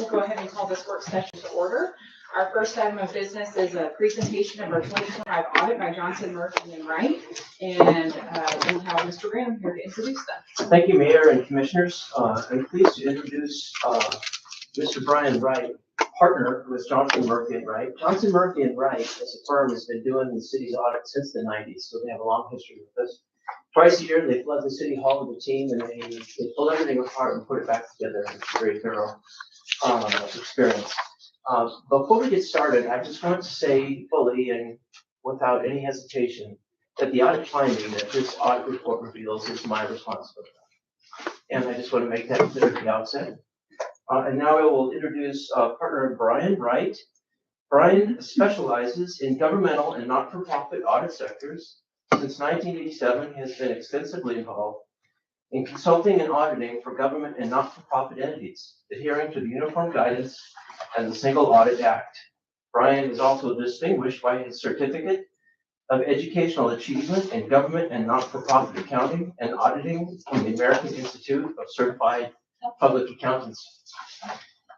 go ahead and call this work session to order. Our first item of business is a presentation of our 2025 audit by Johnson, Murphy and Wright. And we'll have Mr. Graham here to introduce them. Thank you, Mayor and Commissioners. I'm pleased to introduce Mr. Brian Wright, partner with Johnson, Murphy and Wright. Johnson, Murphy and Wright, as a firm, has been doing the city's audit since the 90s, so they have a long history with us. Twice a year, they flood the city hall with a team, and they pull everything apart and put it back together. It's a very thorough experience. Before we get started, I just want to say fully and without any hesitation that the audit finding that this audit report reveals is my responsibility. And I just want to make that clear at the outset. And now I will introduce partner Brian Wright. Brian specializes in governmental and not-for-profit audit sectors. Since 1987, he has been extensively involved in consulting and auditing for government and not-for-profit entities, adhering to the Uniform Guidance and the Single Audit Act. Brian is also distinguished by his certificate of educational achievement in government and not-for-profit accounting and auditing from the American Institute of Certified Public Accountants.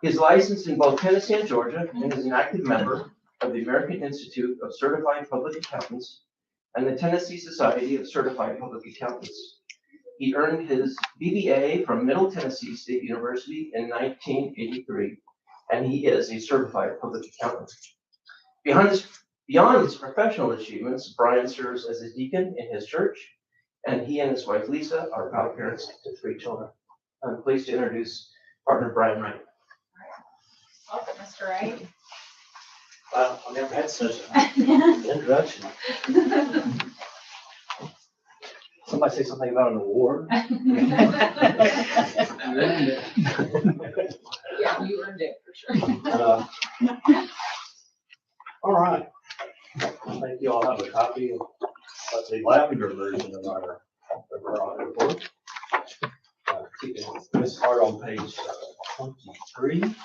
He is licensed in both Tennessee and Georgia and is an active member of the American Institute of Certified Public Accountants and the Tennessee Society of Certified Public Accountants. He earned his BBA from Middle Tennessee State University in 1983, and he is a certified public accountant. Beyond his professional achievements, Brian serves as a deacon in his church, and he and his wife Lisa are proud parents to 3 children. I'm pleased to introduce partner Brian Wright. Welcome, Mr. Wright. Wow, I never had such an introduction. Somebody say something about an award? Yeah, you earned it for sure. All right. I think you all have a copy of the lavender version of our audit report. Let's start on page 23.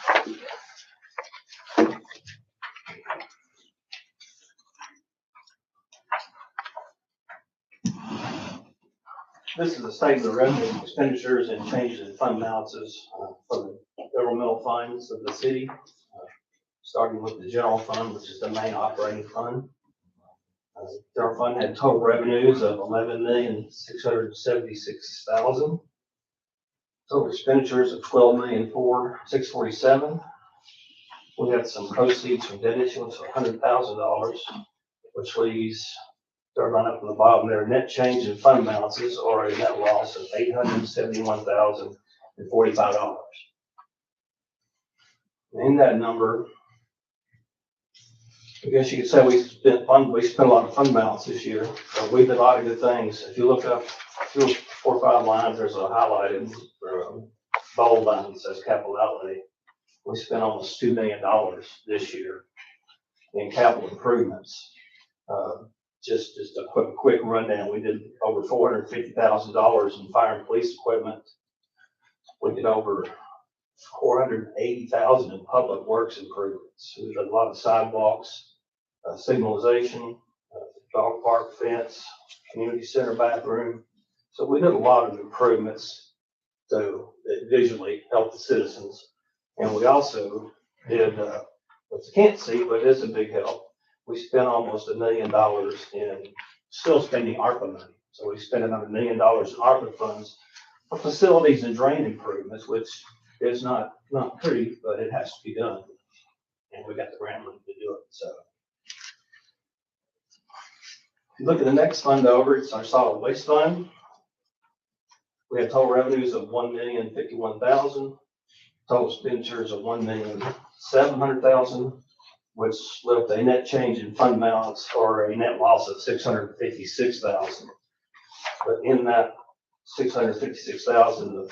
This is a statement of revenue, expenditures, and changes in fund balances for the governmental funds of the city, starting with the general fund, which is the main operating fund. General fund had total revenues of $11,676,000. Total expenditures of $12,647,000. We had some proceeds from debt issuance of $100,000, which leaves, start right up from the bottom there, net change in fund balances or a net loss of $871,045. In that number, I guess you could say we spent a lot of fund balance this year. We did a lot of good things. If you look up 4 or 5 lines, there's a highlighted bold line that says capital outlay. We spent almost $2 million this year in capital improvements. Just a quick rundown. We did over $450,000 in fire and police equipment. We did over $480,000 in public works improvements. We did a lot of sidewalks, signalization, dog park fence, community center bathroom. So we did a lot of improvements that visually help the citizens. And we also did, what you can't see, but it is a big help. We spent almost $1 million in still spending ARPA money. So we spent another $1 million in ARPA funds for facilities and drain improvements, which is not pretty, but it has to be done. And we got the grant money to do it. So if you look at the next fund over, it's our solid waste fund. We had total revenues of $1,051,000, total expenditures of $1,700,000, which left a net change in fund balance or a net loss of $656,000. But in that $656,000 of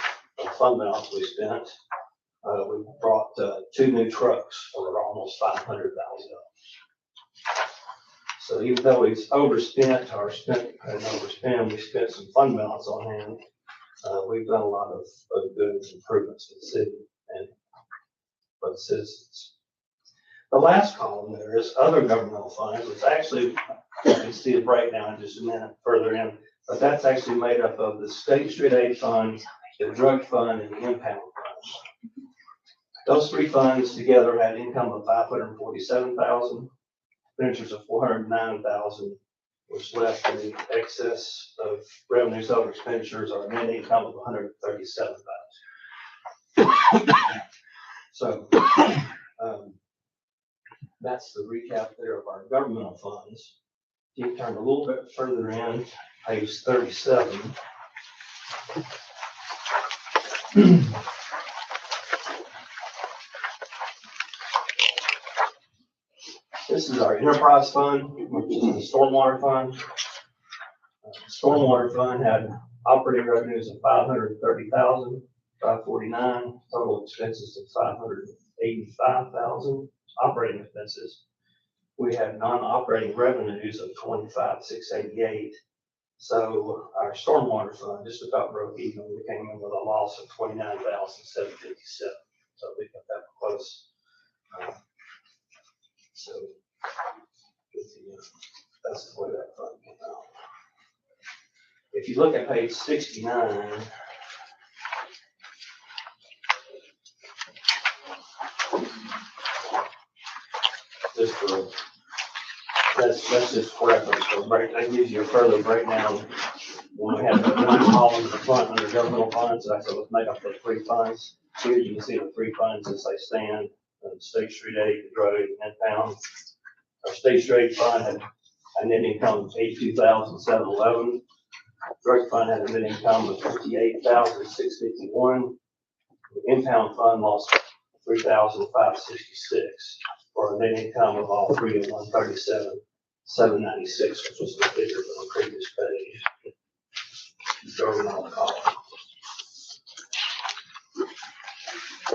fund balance we spent, we brought 2 new trucks for almost $500,000. So even though we overspent or overspent, we spent some fund balance on hand. We've done a lot of good improvements for the city and for the citizens. The last column there is other governmental funds, which actually, you can see a breakdown in just a minute further in, but that's actually made up of the State Street Aid Fund, the Drug Fund, and the Impound Fund. Those three funds together had income of $547,000, expenditures of $409,000, which left in the excess of revenues over expenditures or net income of $137,000. So, that's the recap there of our governmental funds. You turn a little bit further in, page 37. This is our enterprise fund, which is the stormwater fund. Stormwater fund had operating revenues of $530,549, total expenses of $585,000, operating expenses. We had non-operating revenues of $25,688. So our stormwater fund just about broke even. We came in with a loss of $29,757. So we got that close. So that's the way that fund came out. If you look at page 69, just for, that's just for reference for break. That gives you a further breakdown. When we have the one column in the front under governmental funds, that's what was made up of three funds. Here you can see the three funds as they stand: State Street Aid, the drug and pound. Our State Street Aid fund had a net income of $82,711. Drug fund had a net income of $58,651. The impound fund lost $3,566 for a net income of all three of $137,796, which was the figure from the previous page. Governmental column.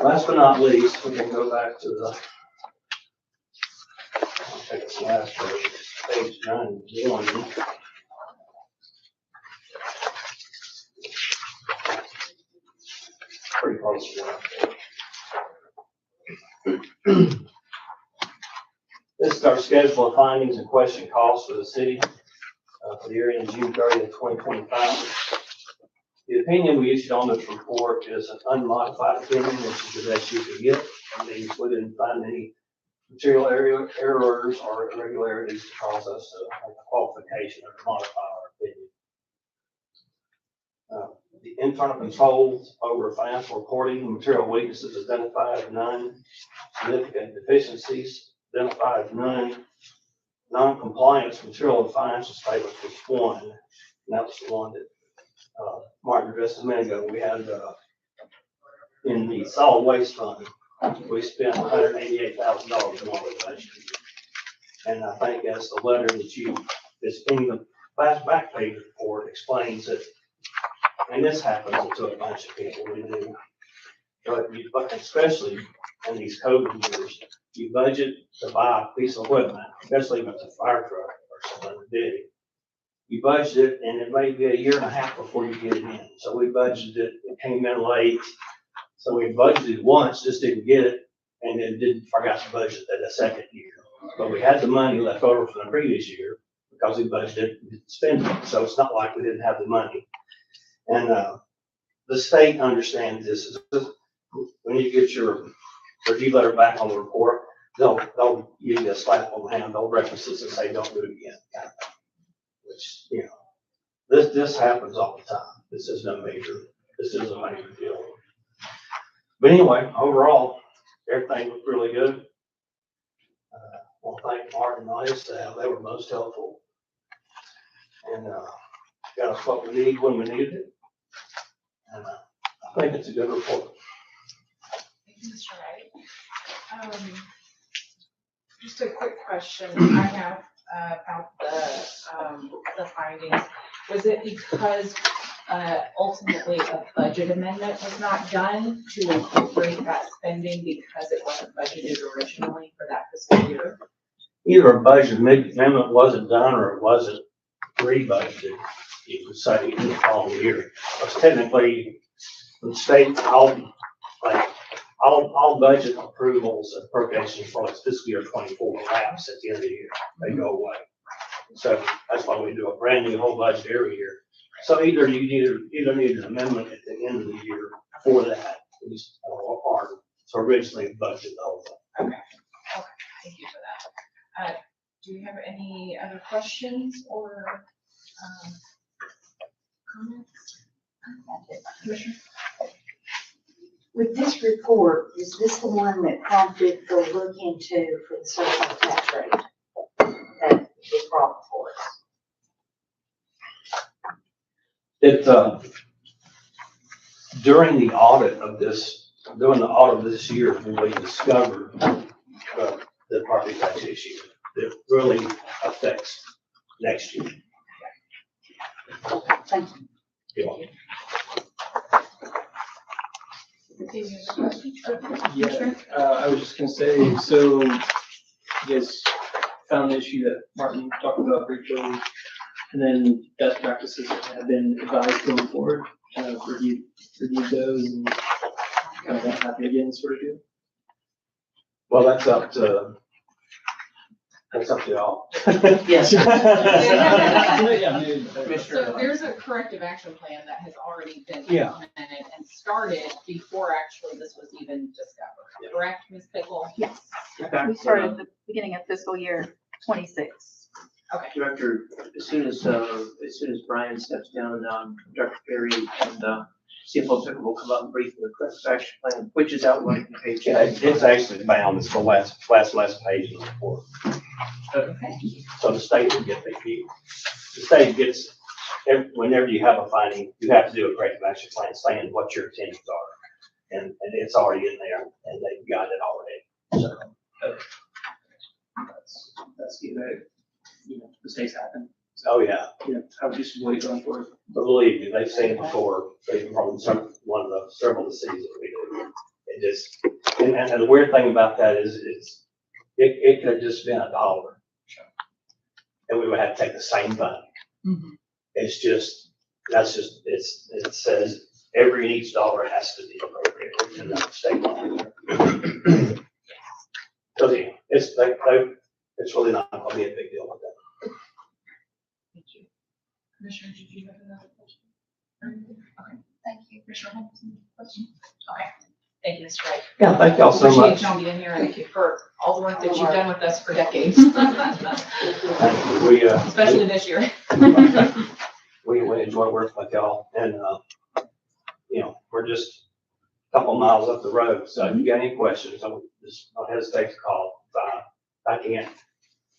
Last but not least, we can go back to the, I'll take this last page 91. Pretty close to that. This is our schedule of findings and question calls for the city for the year ending June 30th, 2025. The opinion we issued on this report is an unmodified opinion, which is the best you could get. That means we didn't find any material errors or irregularities to cause us to make a qualification or to modify our opinion. The internal controls over financial reporting, material weaknesses identified, none. Significant deficiencies identified, none. Non-compliance material and financial statements was one, and that was the one that Martin addressed a minute ago. We had in the solid waste fund, we spent $188,000 more than last year. And I think as the letter that you, this in the last back page report explains that, and this happens to a bunch of people, we do, but especially in these COVID years, you budget to buy a piece of equipment, especially if it's a fire truck or something big. You budget it, and it may be a year and a half before you get it in. So we budgeted it, it came in late. So we budgeted once, just didn't get it, and then forgot to budget that the second year. But we had the money left over from the previous year because we budgeted and didn't spend it. So it's not like we didn't have the money. And the state understands this. When you get your review letter back on the report, they'll give you a slap on the hand. They'll reference this and say, don't do it again. Kind of thing. Which, you know, this happens all the time. This is a major deal. But anyway, overall, everything was really good. I want to thank Martin and his staff. They were most helpful. And got us what we need when we needed it. And I think it's a good report. Thank you, Mr. Wright. Just a quick question I have about the findings. Was it because ultimately a budget amendment was not done to incorporate that spending because it wasn't budgeted originally for that fiscal year? Either a budget amendment wasn't done or it wasn't re-budgeted, you could say, in the following year. Because technically, the state, all budget approvals and appropriations for fiscal year 24 lapse at the end of the year. They go away. So that's why we do a brand new whole budget every year. So either you need an amendment at the end of the year for that, or So originally budgeted the whole thing. Okay, thank you for that. Do you have any other questions or, comments? Commissioner? With this report, is this the one that prompted the look into for the certified tax rate? That was brought before us? During the audit of this, year, when we discovered the property tax issue that really affects next year. Thank you. You know, Any other questions? Yeah, I was just gonna say, so you guys found the issue that Martin talked about briefly, and then best practices that have been advised going forward, kind of reviewed those and kind of won't happen again, sort of deal. Well, that's up to y'all. Yes. Yeah, maybe. So there's a corrective action plan that has already been Yeah. implemented and started before actually this was even discovered, correct, Ms. Pickle? Yes, we started at the beginning of fiscal year 26. Okay, Director, as soon as Brian steps down, Director Perry and CFO Pickle will come up and brief the corrective action plan, which is outlined in page. Yeah, it's actually bound, it's the last page of the report. okay. So the state will get the state gets, whenever you have a finding, you have to do a corrective action plan saying what your intentions are. And it's already in there and they've got it already. So, That's the way, mistakes happen. oh yeah, I would just wait going forward. but believe me, they've seen it before. They've from several of the cities that we do. It just, and the weird thing about that is it could have just been $1. And we would have to take the same thing. Mhm. It's just, it says every and each dollar has to be appropriated in the state law. So yeah, it's really not gonna be a big deal with that. Thank you. Commissioner, did you have another question? Okay, thank you. Commissioner Holmes, any question? Okay, thank you, Ms. Wright. Yeah, thank y'all so Appreciate much. y'all being here and thank you for all the work that you've done with us for decades. We, Especially this year. we enjoy working with y'all and, we're just a couple miles up the road. So if you got any questions, don't hesitate to call. I can't,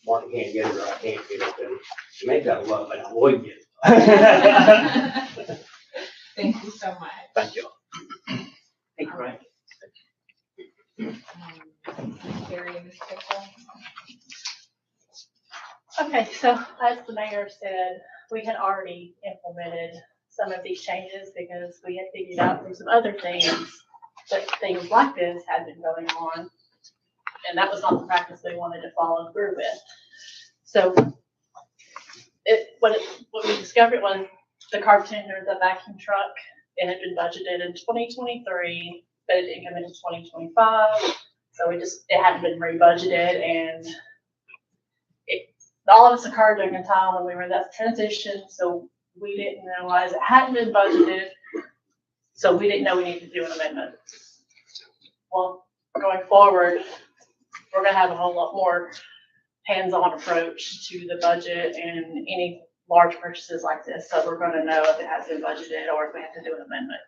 Martin can't get it or I can't get it, then you make that love, but I would get it. Thank you so much. Thank you. Thank you, Brian. Carrie and Ms. Pickle. Okay, so as the mayor said, we had already implemented some of these changes because we had figured out through some other things that things like this had been going on. And that was not the practice we wanted to follow through with. So what we discovered was the carpenter, the vacuum truck, it had been budgeted in 2023, but it didn't come into 2025. So it hadn't been rebudgeted, and all of this occurred during a time when we were in that transition. So we didn't realize it hadn't been budgeted. So we didn't know we needed to do an amendment. Well, going forward, we're gonna have a whole lot more hands-on approach to the budget and any large purchases like this. So we're gonna know if it has been budgeted or if we have to do an amendment.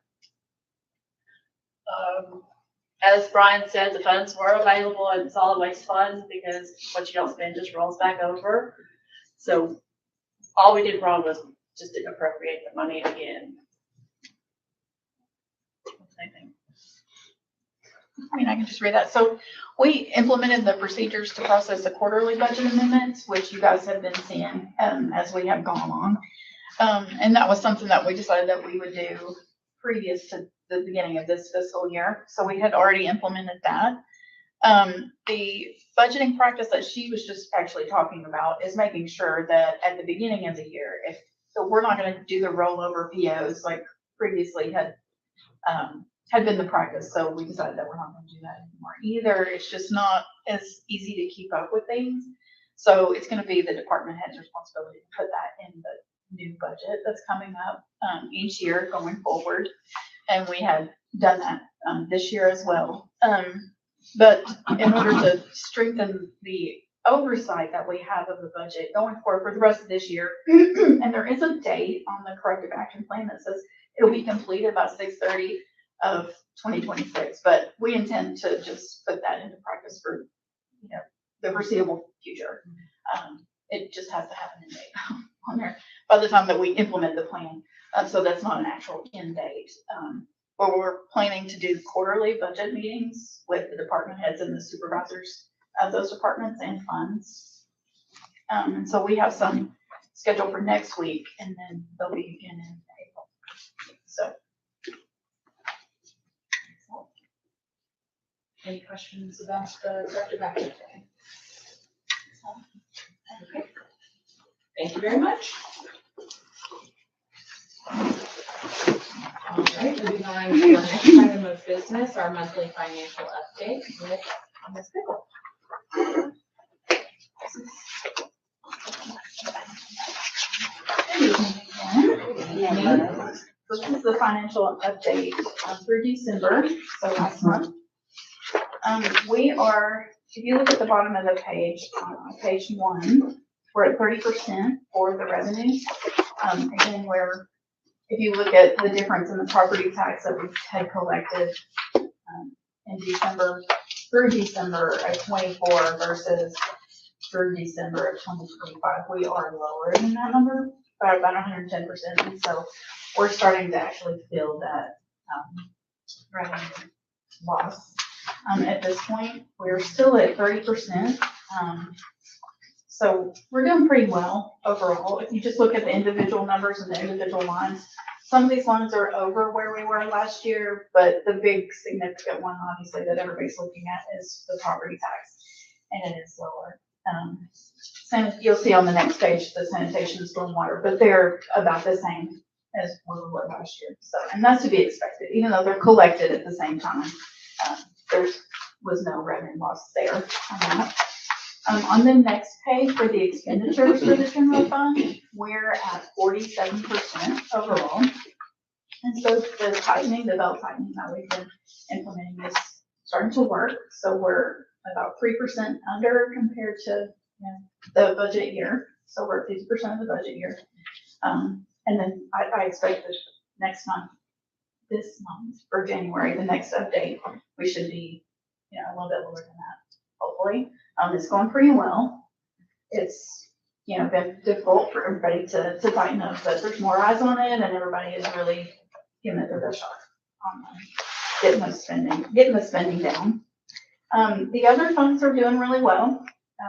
As Brian said, the funds were available in solid waste funds because what you don't spend just rolls back over. So all we did wrong was just didn't appropriate the money again. Same thing. I mean, I can just read that. So we implemented the procedures to process the quarterly budget amendments, which you guys have been seeing as we have gone along. And that was something that we decided that we would do previous to the beginning of this fiscal year. So we had already implemented that. The budgeting practice that she was just actually talking about is making sure that at the beginning of the year, so we're not going to do the rollover POs like previously had been the practice. So we decided that we're not going to do that anymore either. It's just not as easy to keep up with things. So it's going to be the department head's responsibility to put that in the new budget that's coming up each year going forward. And we had done that, this year as well. But in order to strengthen the oversight that we have of the budget going forward for the rest of this year, and there is a date on the corrective action plan that says it'll be completed by 6:30 of 2026, but we intend to just put that into practice for, the foreseeable future. It just has to have an end date on there by the time that we implement the plan. So that's not an actual end date. But we're planning to do quarterly budget meetings with the department heads and the supervisors of those departments and funds. And so we have some scheduled for next week, and then they'll be again in April. So. Any questions about the corrective action plan? Okay. Thank you very much. All right, moving on to our next item of business, our monthly financial update with Ms. Pickle. This is the financial update through December, so last month. We are, if you look at the bottom of the page, on page 1, we're at 30% for the revenue. Again, if you look at the difference in the property tax that we had collected in December, through December of 24 versus through December of 2025, we are lower than that number by about 110%. And so we're starting to actually feel that revenue loss. At this point, we're still at 30%. So we're doing pretty well overall. If you just look at the individual numbers and the individual lines, some of these lines are over where we were last year, but the big significant one, obviously, that everybody's looking at is the property tax, and it is lower. You'll see on the next page, the sanitation and stormwater, but they're about the same as where we were last year. So, and that's to be expected, even though they're collected at the same time. There was no revenue loss there on that. On the next page for the expenditures for the general fund, we're at 47% overall. And so the tightening, the belt tightening that we've been implementing is starting to work. So we're about 3% under compared to the budget year. So we're at 50% of the budget year. And then I expect that next month, this month for January, the next update, we should be, a little bit lower than that, hopefully. It's going pretty well. It's, been difficult for everybody to tighten up, but there's more eyes on it, and everybody is really giving it their best shot on getting the spending down. The other funds are doing really well.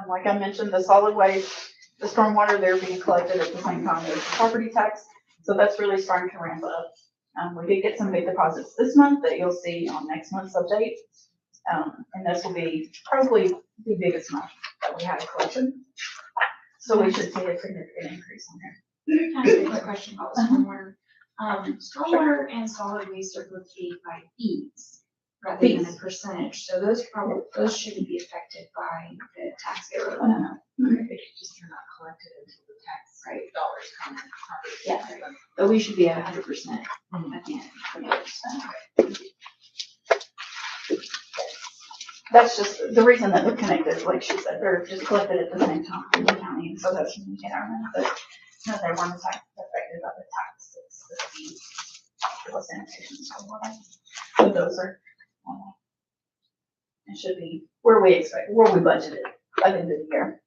Like I mentioned, the solid waste, the stormwater, they're being collected at the same time as the property tax. So that's really starting to ramp up. We did get some big deposits this month that you'll see on next month's update. And this will be probably the biggest month that we had a collection. So we should see a significant increase on there. Can I ask a quick question about stormwater? Stormwater and solid waste are both paid by fees rather than a percentage. So those shouldn't be affected by the tax error. They just are not collected until the tax dollars come in. Yeah, but we should be at 100% at the end. That's just the reason that they're connected, like she said, they're just collected at the same time in the county, and so that's when we get our money, but no, they weren't affected by the tax, it's the fee, the sanitation, so those are, it should be where we budgeted by the end of the year.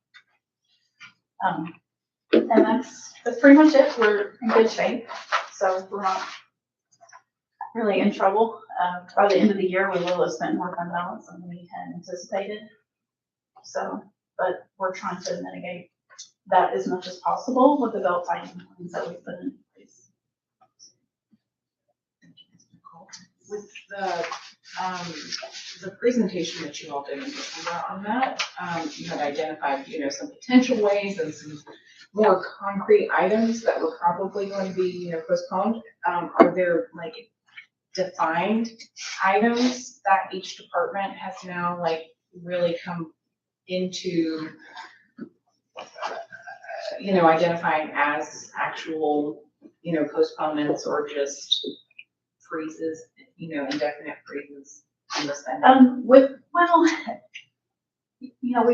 And that's pretty much it, we're in good shape, so we're not really in trouble. By the end of the year, we will have spent more fund balance than we had anticipated. So, but we're trying to mitigate that as much as possible with the belt tightening plans that we've put in place. With the presentation that you all did in December on that, you had identified, some potential ways and some more concrete items that were probably going to be, postponed. Are there defined items that each department has now really come into, identifying as actual, postponements or just freezes? indefinite freezes on the spending? We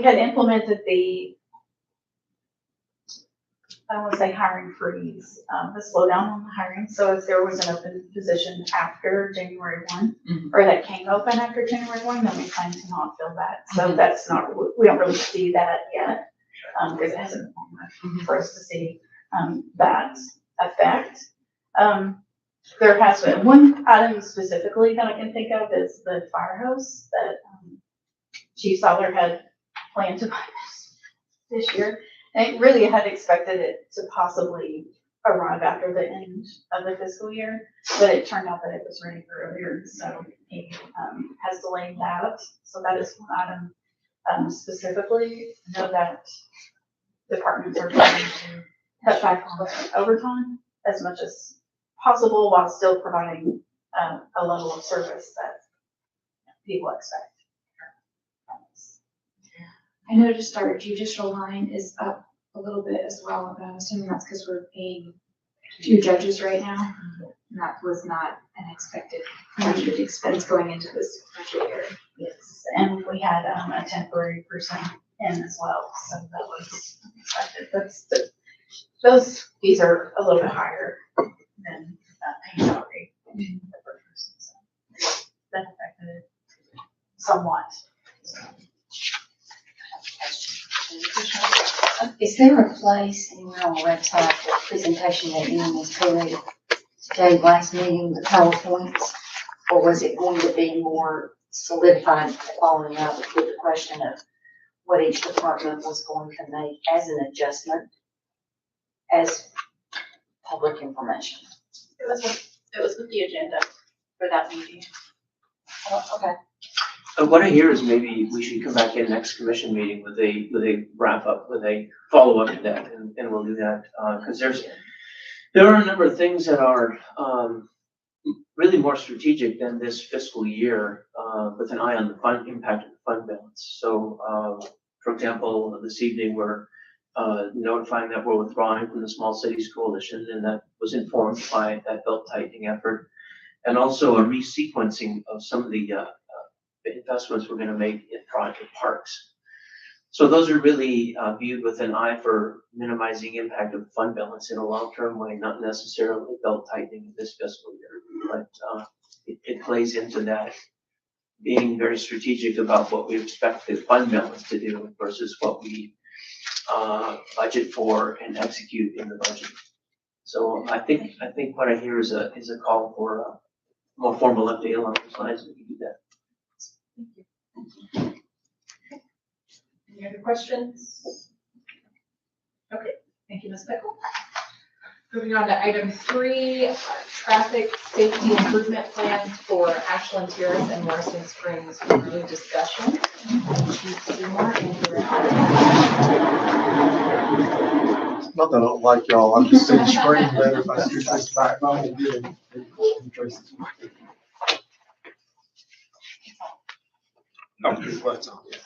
had implemented I want to say hiring freeze, the slowdown on the hiring. So if there was an open position after January 1, or that came open after January 1, then we plan to not fill that. So that's not, we don't really see that yet, because it hasn't been long enough for us to see that effect. There has been one item specifically that I can think of is the fire hose that Chief Soller had planned to buy this year. And really had expected it to possibly arrive after the end of the fiscal year, but it turned out that it was ready earlier, so he has delayed that. So that is one item specifically. I know that departments are trying to cut back on overtime as much as possible while still providing a level of service that people expect. I noticed our judicial line is up a little bit as well, but I'm assuming that's because we're paying 2 judges right now. And that was not an expected budget expense going into this budget year. Yes, and we had a temporary person in as well, so that was unexpected. Those fees are a little bit higher than pay salary per person, so that affected it somewhat. Is there a place anywhere on the website, the presentation that Ian was created today, last meeting, the PowerPoints? Or was it going to be more solidified following up with the question of what each department was going to make as an adjustment as public information? It was with the agenda for that meeting. Okay. What I hear is maybe we should come back in next commission meeting with a wrap up, with a follow up to that, and we'll do that, because there are a number of things that are really more strategic than this fiscal year, with an eye on the impact of the fund balance. So, for example, this evening we're notifying that we're withdrawing from the Small Cities Coalition, and that was informed by that belt tightening effort, and also a resequencing of some of the investments we're going to make in project parks. So those are really viewed with an eye for minimizing impact of fund balance in a long-term way, not necessarily belt tightening this fiscal year, but it plays into that, being very strategic about what we expect the fund balance to do versus what we budget for and execute in the budget. So I think what I hear is a call for a more formal update along those lines. We can do that. Any other questions? Okay, thank you, Ms. Pickle. Moving on to item 3, traffic safety improvement plans for Ashland Terrace and Morrison Springs. Further discussion. Chief Seymour and Director. Not that I don't like y'all, I'm just saying screen better if I see your face back, I will get it. I'm just, what's on, yeah.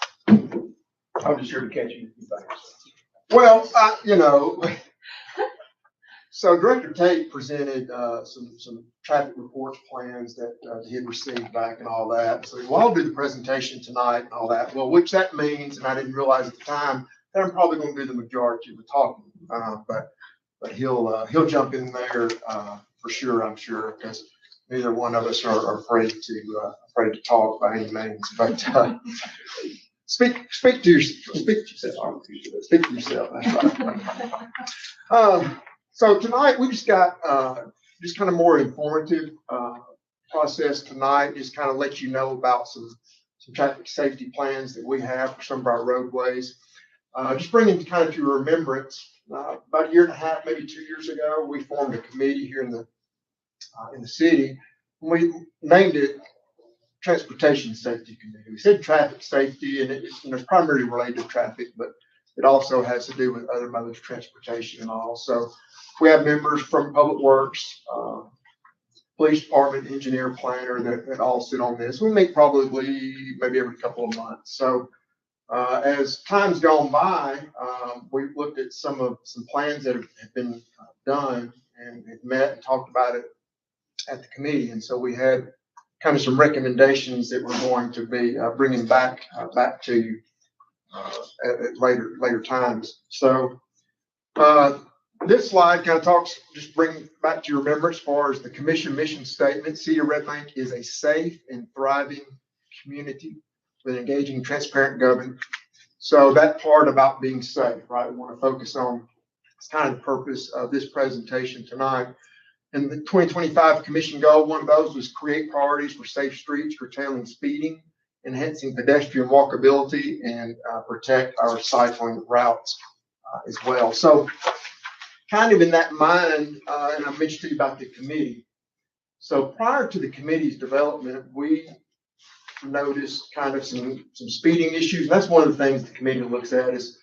I'm just here to catch you. Well, so Director Tate presented some traffic reports plans that he had received back and all that. So we'll all do the presentation tonight and all that. Well, which that means, and I didn't realize at the time, that I'm probably going to do the majority of the talking. But he'll jump in there for sure, I'm sure, because neither one of us are afraid to talk by any means. But speak to yourself. Speak to yourself. That's right. So tonight we just got just kind of more informative process tonight. Just kind of let you know about some traffic safety plans that we have for some of our roadways. Just bringing kind of to your remembrance, about a year and a half, maybe 2 years ago, we formed a committee here in the city. We named it Transportation Safety Committee. We said traffic safety, and it's primarily related to traffic, but it also has to do with other modes of transportation and all. So we have members from Public Works, Police Department, Engineer, Planner that all sit on this. We meet probably maybe every couple of months. So as time's gone by, we've looked at some plans that have been done and have met and talked about it at the committee. And so we had kind of some recommendations that we're going to be bringing back to you at later times. So this slide kind of talks, just bring back to your remembrance as far as the commission mission statement. City of Red Bank is a safe and thriving community with engaging, transparent government. So that part about being safe, right? We want to focus on, it's kind of the purpose of this presentation tonight. And the 2025 commission goal, one of those was create priorities for safe streets, curtailing speeding, enhancing pedestrian walkability, and protect our cycling routes as well. So kind of in that mind, and I mentioned to you about the committee. So prior to the committee's development, we noticed kind of some speeding issues. And that's one of the things the committee looks at is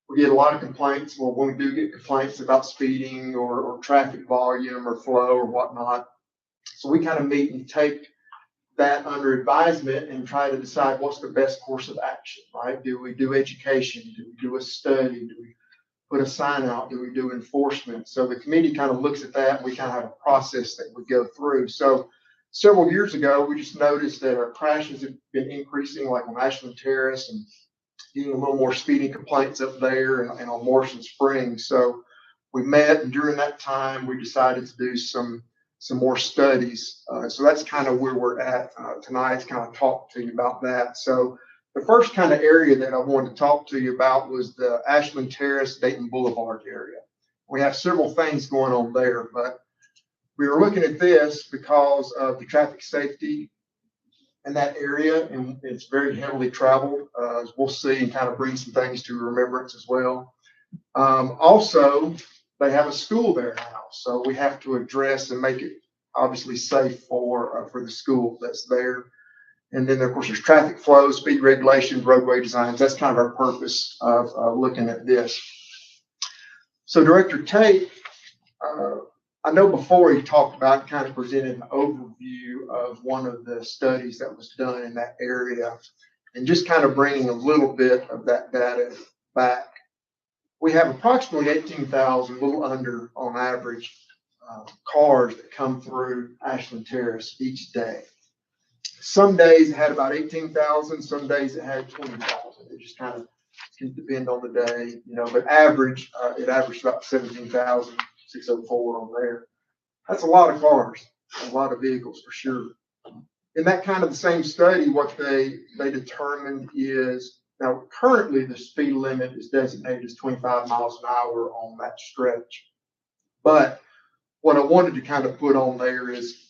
we get a lot of complaints. Well, when we do get complaints about speeding or traffic volume or flow or whatnot, so we kind of meet and take that under advisement and try to decide what's the best course of action, right? Do we do education? Do we do a study? Do we put a sign out? Do we do enforcement? So the committee kind of looks at that. We kind of have a process that we go through. So several years ago, we just noticed that our crashes have been increasing, like on Ashland Terrace, and getting a little more speeding complaints up there and on Morrison Springs. So we met, and during that time, we decided to do some more studies. So that's kind of where we're at tonight, to kind of talk to you about that. So the first kind of area that I wanted to talk to you about was the Ashland Terrace, Dayton Boulevard area. We have several things going on there, but we were looking at this because of the traffic safety in that area, and it's very heavily traveled, as we'll see, and kind of bring some things to remembrance as well. Also, they have a school there now, so we have to address and make it obviously safe for the school that's there. And then, of course, there's traffic flow, speed regulations, roadway designs. That's kind of our purpose of looking at this. So Director Tate, I know before he talked about, kind of presented an overview of one of the studies that was done in that area, and just kind of bringing a little bit of that data back. We have approximately 18,000, a little under on average, cars that come through Ashland Terrace each day. Some days it had about 18,000, some days it had 20,000. It just kind of can depend on the day, you know, but average, it averaged about 17,604 on there. That's a lot of cars, a lot of vehicles for sure. In that kind of the same study, what they determined is, now currently the speed limit is designated as 25 miles an hour on that stretch. But what I wanted to kind of put on there is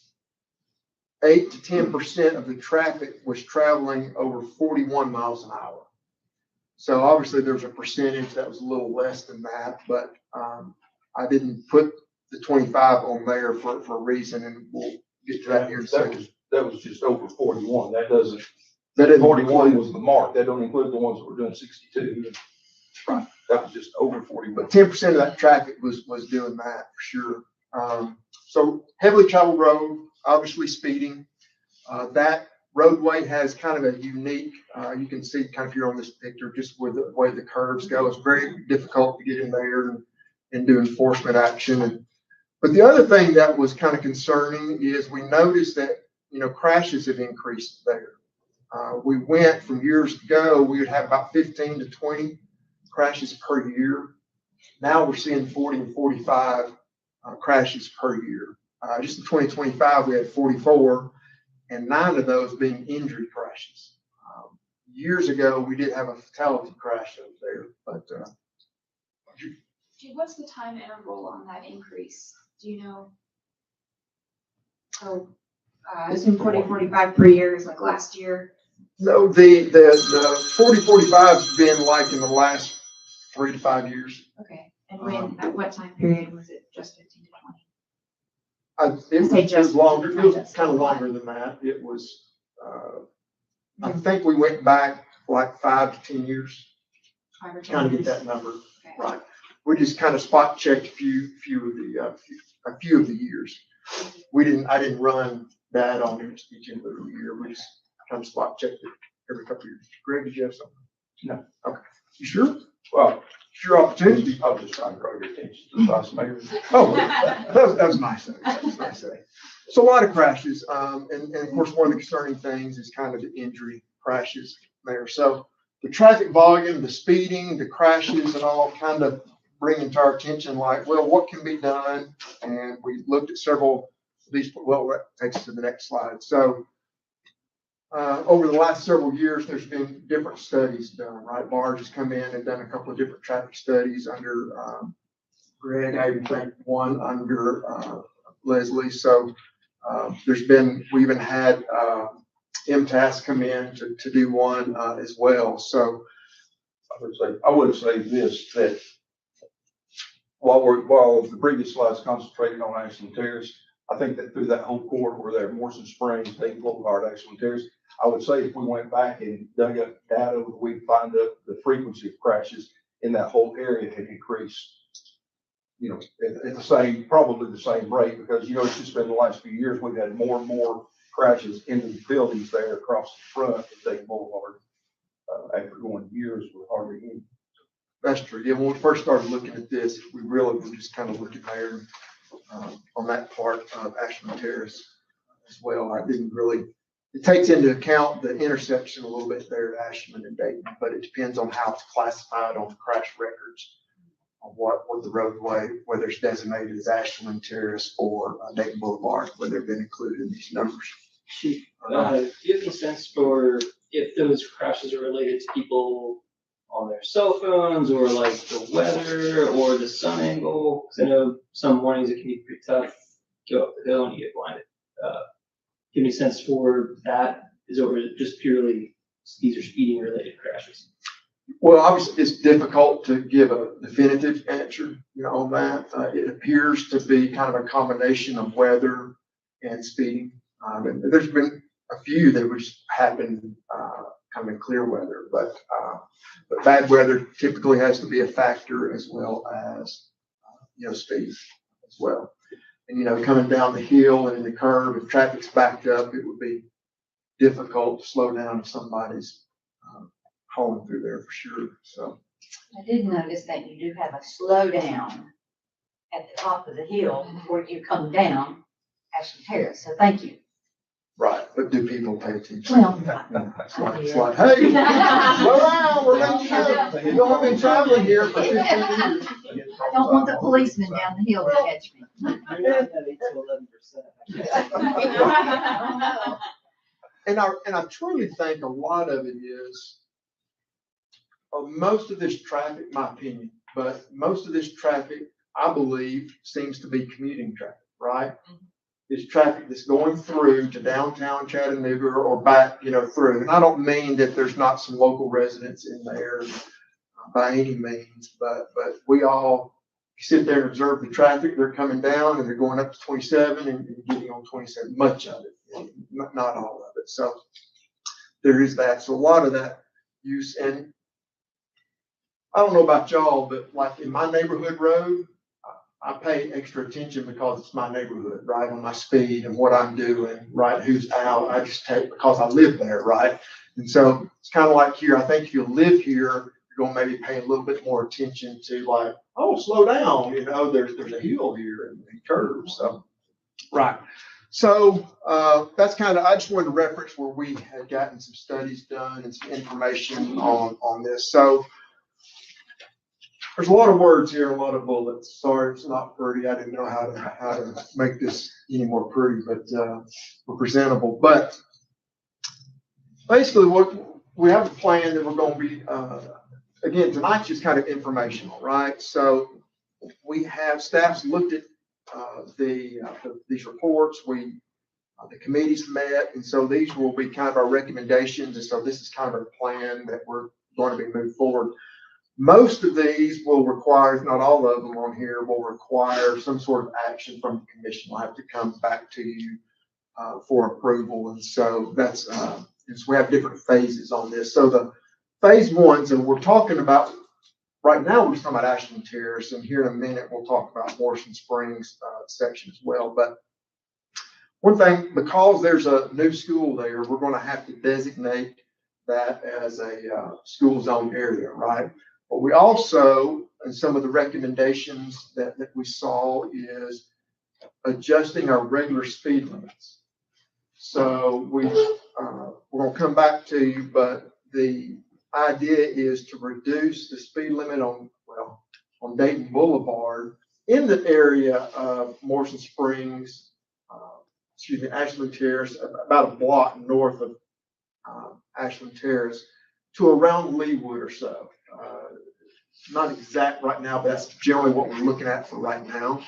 8 to 10% of the traffic was traveling over 41 miles an hour. So obviously there's a percentage that was a little less than that, but I didn't put the 25 on there for a reason, and we'll get to that here in a second. That was just over 41. That doesn't, That isn't 41 was the mark. That don't include the ones that were doing 62. Right. That was just over 41. But 10% of that traffic was doing that for sure. So heavily traveled road, obviously speeding. That roadway has kind of a unique, you can see kind of here on this picture, just with the way the curves go. It's very difficult to get in there and do enforcement action. But the other thing that was kind of concerning is we noticed that, you know, crashes have increased there. We went from years ago, we would have about 15 to 20 crashes per year. Now we're seeing 40 and 45 crashes per year. Just in 2025, we had 44, and 9 of those being injury crashes. Years ago, we did have a fatality crash over there, but What's the time interval on that increase? Do you know? So, assume 40, 45 per year is like last year. no, the 40, 45's been like in the last 3 to 5 years. Okay. And when, at what time period was it just 15 to 20? It was longer. It was kind of longer than that. It was, I think we went back like 5 to 10 years, 5 or 10 kind of get years? that number Okay. right. We just kind of spot checked a few of the years. I didn't run that on each individual year. We just kind of spot checked it every couple of years. Greg, did you have something? No. Okay. You sure? Well, It's your opportunity. I was just trying to draw your attention to the vice mayor. Oh, that was nice. That was nice. So a lot of crashes, and of course, one of the concerning things is kind of the injury crashes there. So the traffic volume, the speeding, the crashes and all kind of bringing to our attention like, well, what can be done? And we looked at several of these, well, that takes us to the next slide. So over the last several years, there's been different studies done, right? Barge has come in and done a couple of different traffic studies under Greg, I even think one under Leslie. So we even had MTAS come in to do one as well. So I would say this, that while the previous slides concentrated on Ashland Terrace, I think that through that whole corridor there, Morrison Springs, Dayton Boulevard, Ashland Terrace, I would say if we went back and dug up data, we'd find that the frequency of crashes in that whole area had increased, you know, at the same, probably the same rate, because, you know, it's just been the last few years, we've had more and more crashes into the buildings there across the front of Dayton Boulevard. After going years with hardly any. that's true. Yeah, when we first started looking at this, we really were just kind of looking there on that part of Ashland Terrace as well. I didn't really, it takes into account the intersection a little bit there at Ashland and Dayton, but it depends on how it's classified on the crash records on what the roadway, whether it's designated as Ashland Terrace or Dayton Boulevard, whether they've been included in these numbers. Do you have any sense for if those crashes are related to people on their cell phones or like the weather or the sun angle? Because I know some mornings it can be pretty tough, go up the hill and you get blinded. Give me a sense for that, or is it just purely these are speeding related crashes? Well, obviously, it's difficult to give a definitive answer, you know, on that. It appears to be kind of a combination of weather and speeding. And there's been a few that would happen kind of in clear weather, but bad weather typically has to be a factor as well as, you know, speed as well. And, you know, coming down the hill and in the curve, if traffic's backed up, it would be difficult to slow down if somebody's hauling through there for sure. So I did notice that you do have a slowdown at the top of the hill before you come down Ashland Terrace, so thank you. right, but do people pay attention? Well, It's like, hey, slow down, we're letting you know. You all been traveling here for 15 years. I don't want the policeman down the hill to catch me. You're not at 8 to 11%. And I truly think a lot of it is, most of this traffic, my opinion, but most of this traffic, I believe, seems to be commuting traffic, right? It's traffic that's going through to downtown Chattanooga or back, you know, through. And I don't mean that there's not some local residents in there by any means, but we all sit there and observe the traffic. They're coming down and they're going up to 27 and getting on 27, much of it, not all of it. So there is that. So a lot of that use, and I don't know about y'all, but like in my neighborhood road, I pay extra attention because it's my neighborhood, right? On my speed and what I'm doing, right? Who's out. I just take because I live there, right? And so it's kind of like here. I think if you live here, you're going to maybe pay a little bit more attention to like, oh, slow down. You know, there's a hill here and curves. So, right. So that's kind of, I just wanted to reference where we had gotten some studies done and some information on this. So there's a lot of words here, a lot of bullets. Sorry, it's not pretty. I didn't know how to make this any more pretty, but we're presentable. But basically, what we have a plan that we're going to be, again, tonight's just kind of informational, right? So we have staffs looked at these reports. The committees met, and so these will be kind of our recommendations. And so this is kind of our plan that we're going to be moving forward. Most of these will require, if not all of them on here, will require some sort of action from the commission. We'll have to come back to you for approval. And so that's, so we have different phases on this. So the phase ones, and we're talking about, right now we're talking about Ashland Terrace, and here in a minute we'll talk about Morrison Springs section as well. But one thing, because there's a new school there, we're going to have to designate that as a school zone area, right? But we also, and some of the recommendations that we saw is adjusting our regular speed limits. So we're gonna come back to you, but the idea is to reduce the speed limit on Dayton Boulevard in the area of Morrison Springs, Ashland Terrace, about a block north of Ashland Terrace, to around Leewood or so. Not exact right now, but that's generally what we're looking at for right now.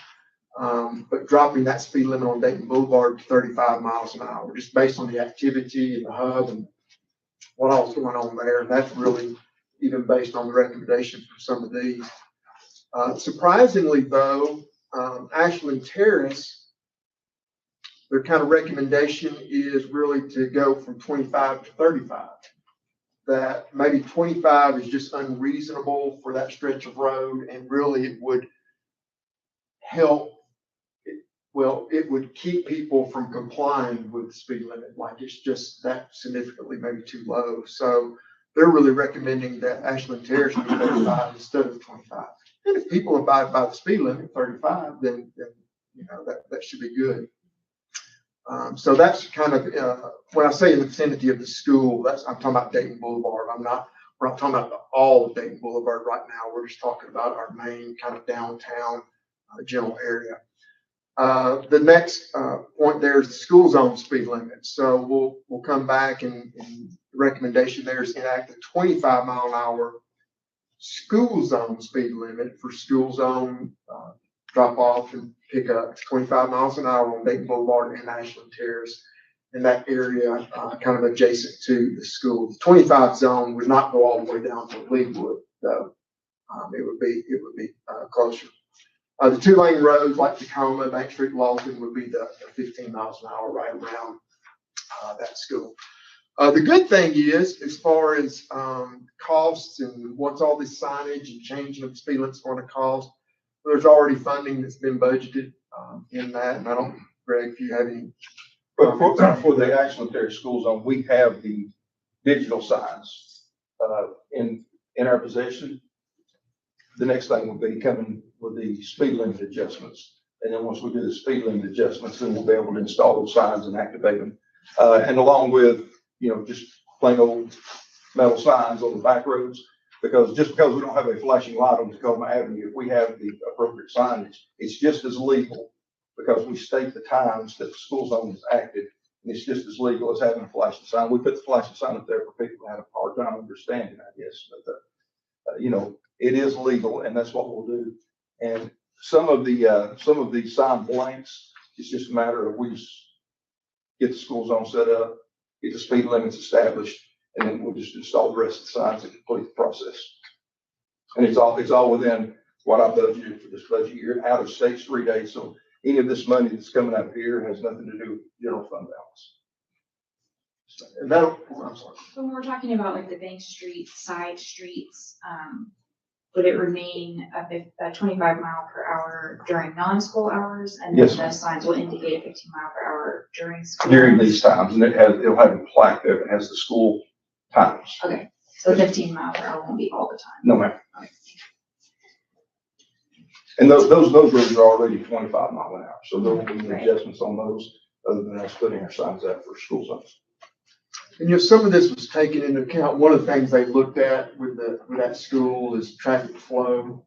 But dropping that speed limit on Dayton Boulevard to 35 miles an hour, just based on the activity in the hub and what all's going on there. And that's really even based on the recommendation from some of these. Surprisingly though, Ashland Terrace, their kind of recommendation is really to go from 25 to 35. That maybe 25 is just unreasonable for that stretch of road, and really it would help. It would keep people from complying with the speed limit, like it's just that significantly maybe too low. So they're really recommending that Ashland Terrace be 35 instead of 25. And if people abide by the speed limit 35, then that should be good. So that's kind of when I say in the vicinity of the school, I'm talking about Dayton Boulevard. We're not talking about all of Dayton Boulevard right now. We're just talking about our main kind of downtown general area. The next point there is the school zone speed limit. So we'll come back, and the recommendation there is enact a 25 mile an hour school zone speed limit for school zone drop off and pick up, 25 miles an hour on Dayton Boulevard and Ashland Terrace in that area, kind of adjacent to the school. The 25 zone would not go all the way down to Leewood, though. It would be closer. The 2-lane roads like Tacoma, Bank Street, Lawton would be the 15 miles an hour right around that school. The good thing is, as far as costs and what's all this signage and changing of the speed limits going to cost, there's already funding that's been budgeted in that. And I don't, Greg, if you have any. But for the Ashland Terrace School Zone, we have the digital signs in our possession. The next thing will be coming with the speed limit adjustments. And then once we do the speed limit adjustments, then we'll be able to install those signs and activate them. And along with, just plain old metal signs on the back roads, because just because we don't have a flashing light on Tacoma Avenue, if we have the appropriate signage, it's just as legal, because we state the times that the school zone is active, and it's just as legal as having a flashing sign. We put the flashing sign up there for people who have a hard time understanding, I guess, but it is legal, and that's what we'll do. And some of the sign blanks, it's just a matter of we just get the school zone set up, get the speed limits established, and then we'll just install the rest of the signs and complete the process. And it's all within what I budgeted for this budget year, out of state 3 days. So any of this money that's coming out here has nothing to do with general fund balance. And I'm sorry. So when we're talking about like the Bank Street side streets, would it remain a 25 mile per hour during non-school hours? And then Yes. the signs will indicate 15 mile per hour during school During hours? these times, and it'll have a plaque there that has the school times. Okay, so 15 mile per hour won't be all the time. No matter. And those roads are already 25 mile an hour, so there won't be any adjustments on those other than us putting our signs out for school zones. And some of this was taken into account. One of the things they looked at with that school is traffic flow,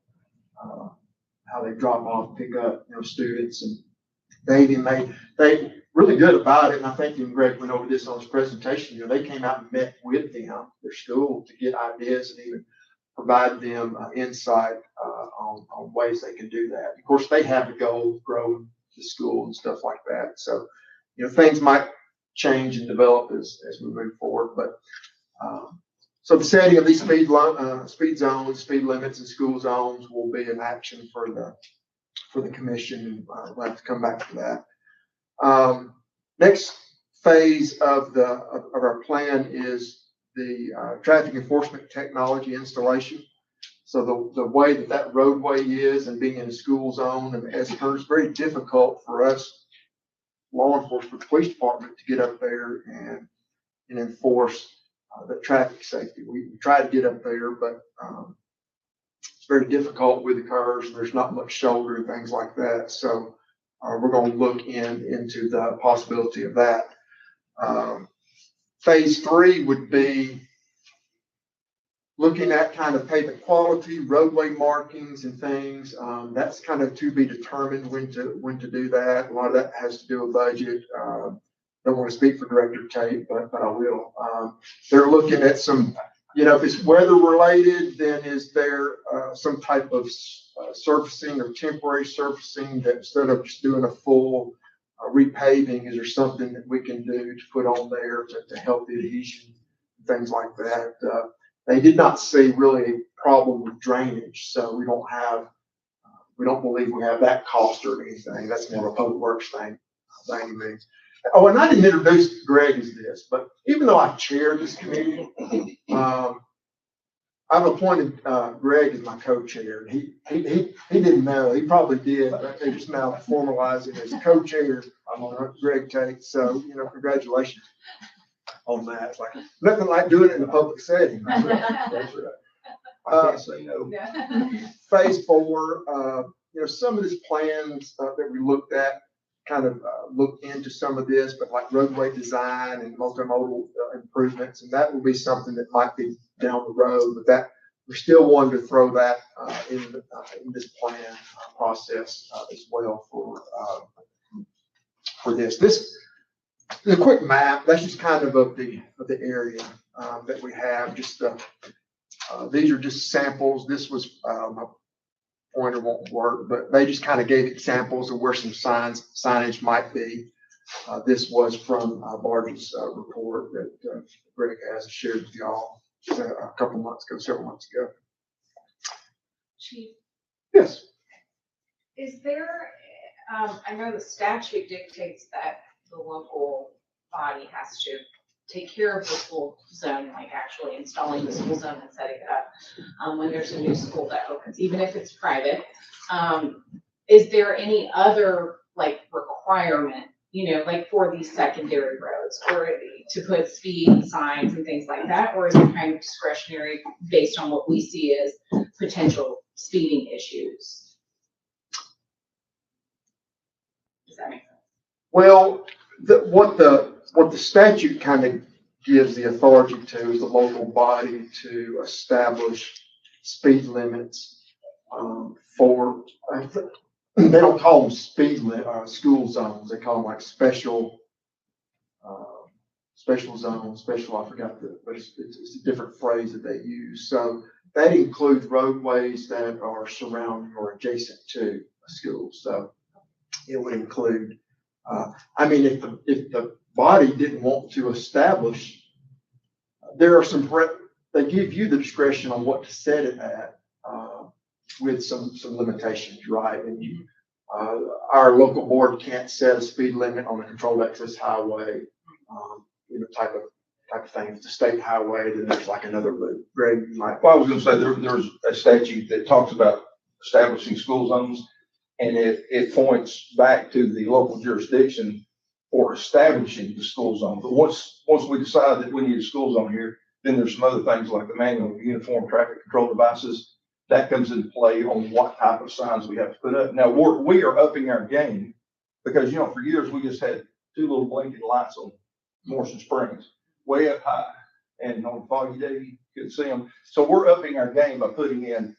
how they drop off, pick up, students, and they really good about it. And I think even Greg went over this on his presentation. They came out and met with them, their school, to get ideas and even provide them insight on ways they can do that. Of course, they have a goal of growing the school and stuff like that. So, things might change and develop as we move forward. But so the setting of these speed zones, speed limits, and school zones will be an action for the commission. We'll have to come back to that. Next phase of our plan is the traffic enforcement technology installation. So the way that roadway is, and being in a school zone and as it's very difficult for us law enforcement, police department, to get up there and enforce the traffic safety. We try to get up there, but it's very difficult with the curves, and there's not much shoulder and things like that. So we're gonna look into the possibility of that. Phase 3 would be looking at kind of pavement quality, roadway markings and things. That's kind of to be determined when to do that. A lot of that has to do with budget. Don't want to speak for Director Tate, but I will. They're looking at some, if it's weather related, then is there some type of surfacing or temporary surfacing that instead of just doing a full repaving, is there something that we can do to put on there to help the adhesion, things like that. They did not see really a problem with drainage, so we don't believe we have that cost or anything. That's more of a public works thing by any means. Oh, and I didn't introduce Greg as this, but even though I chair this committee, I've appointed Greg as my co-chair. He didn't know. He probably did, but they just now formalized it as co-chair. I'm on Greg Tate, so congratulations on that. It's like nothing like doing it in a public setting. That's right. I can't say no. Phase 4, some of these plans that we looked at kind of looked into some of this, but like roadway design and multimodal improvements, and that will be something that might be down the road, but that we're still wanting to throw that in this plan process as well for this. The quick map, that's just kind of the area that we have. Just these are just samples. This was my pointer won't work, but they just kind of gave examples of where some signage might be. This was from Barge's report that Greg has shared with y'all several months ago. Chief, Yes. is there, I know the statute dictates that the local body has to take care of the school zone, like actually installing the school zone and setting it up when there's a new school that opens, even if it's private. Is there any other requirement, like for these secondary roads or to put speed signs and things like that? Or is it kind of discretionary based on what we see as potential speeding issues? Does that make sense? Well, what the statute kind of gives the authority to is the local body to establish speed limits for, they don't call them school zones. They call them like special zones, I forgot but it's a different phrase that they use. So that includes roadways that are surrounding or adjacent to a school. So it would include, if the body didn't want to establish, there are they give you the discretion on what to set it at with some limitations, right? And our local board can't set a speed limit on a controlled access highway, type of thing. If it's a state highway, then there's like another loop. Greg, you might. Well, I was going to say there's a statute that talks about establishing school zones, and it points back to the local jurisdiction for establishing the school zone. But once we decide that we need a school zone here, then there's some other things like the manual of uniform traffic control devices that comes into play on what type of signs we have to put up. Now we are upping our game because for years we just had two little blinking lights on Morrison Springs, way up high, and on a foggy day you couldn't see them. So we're upping our game by putting in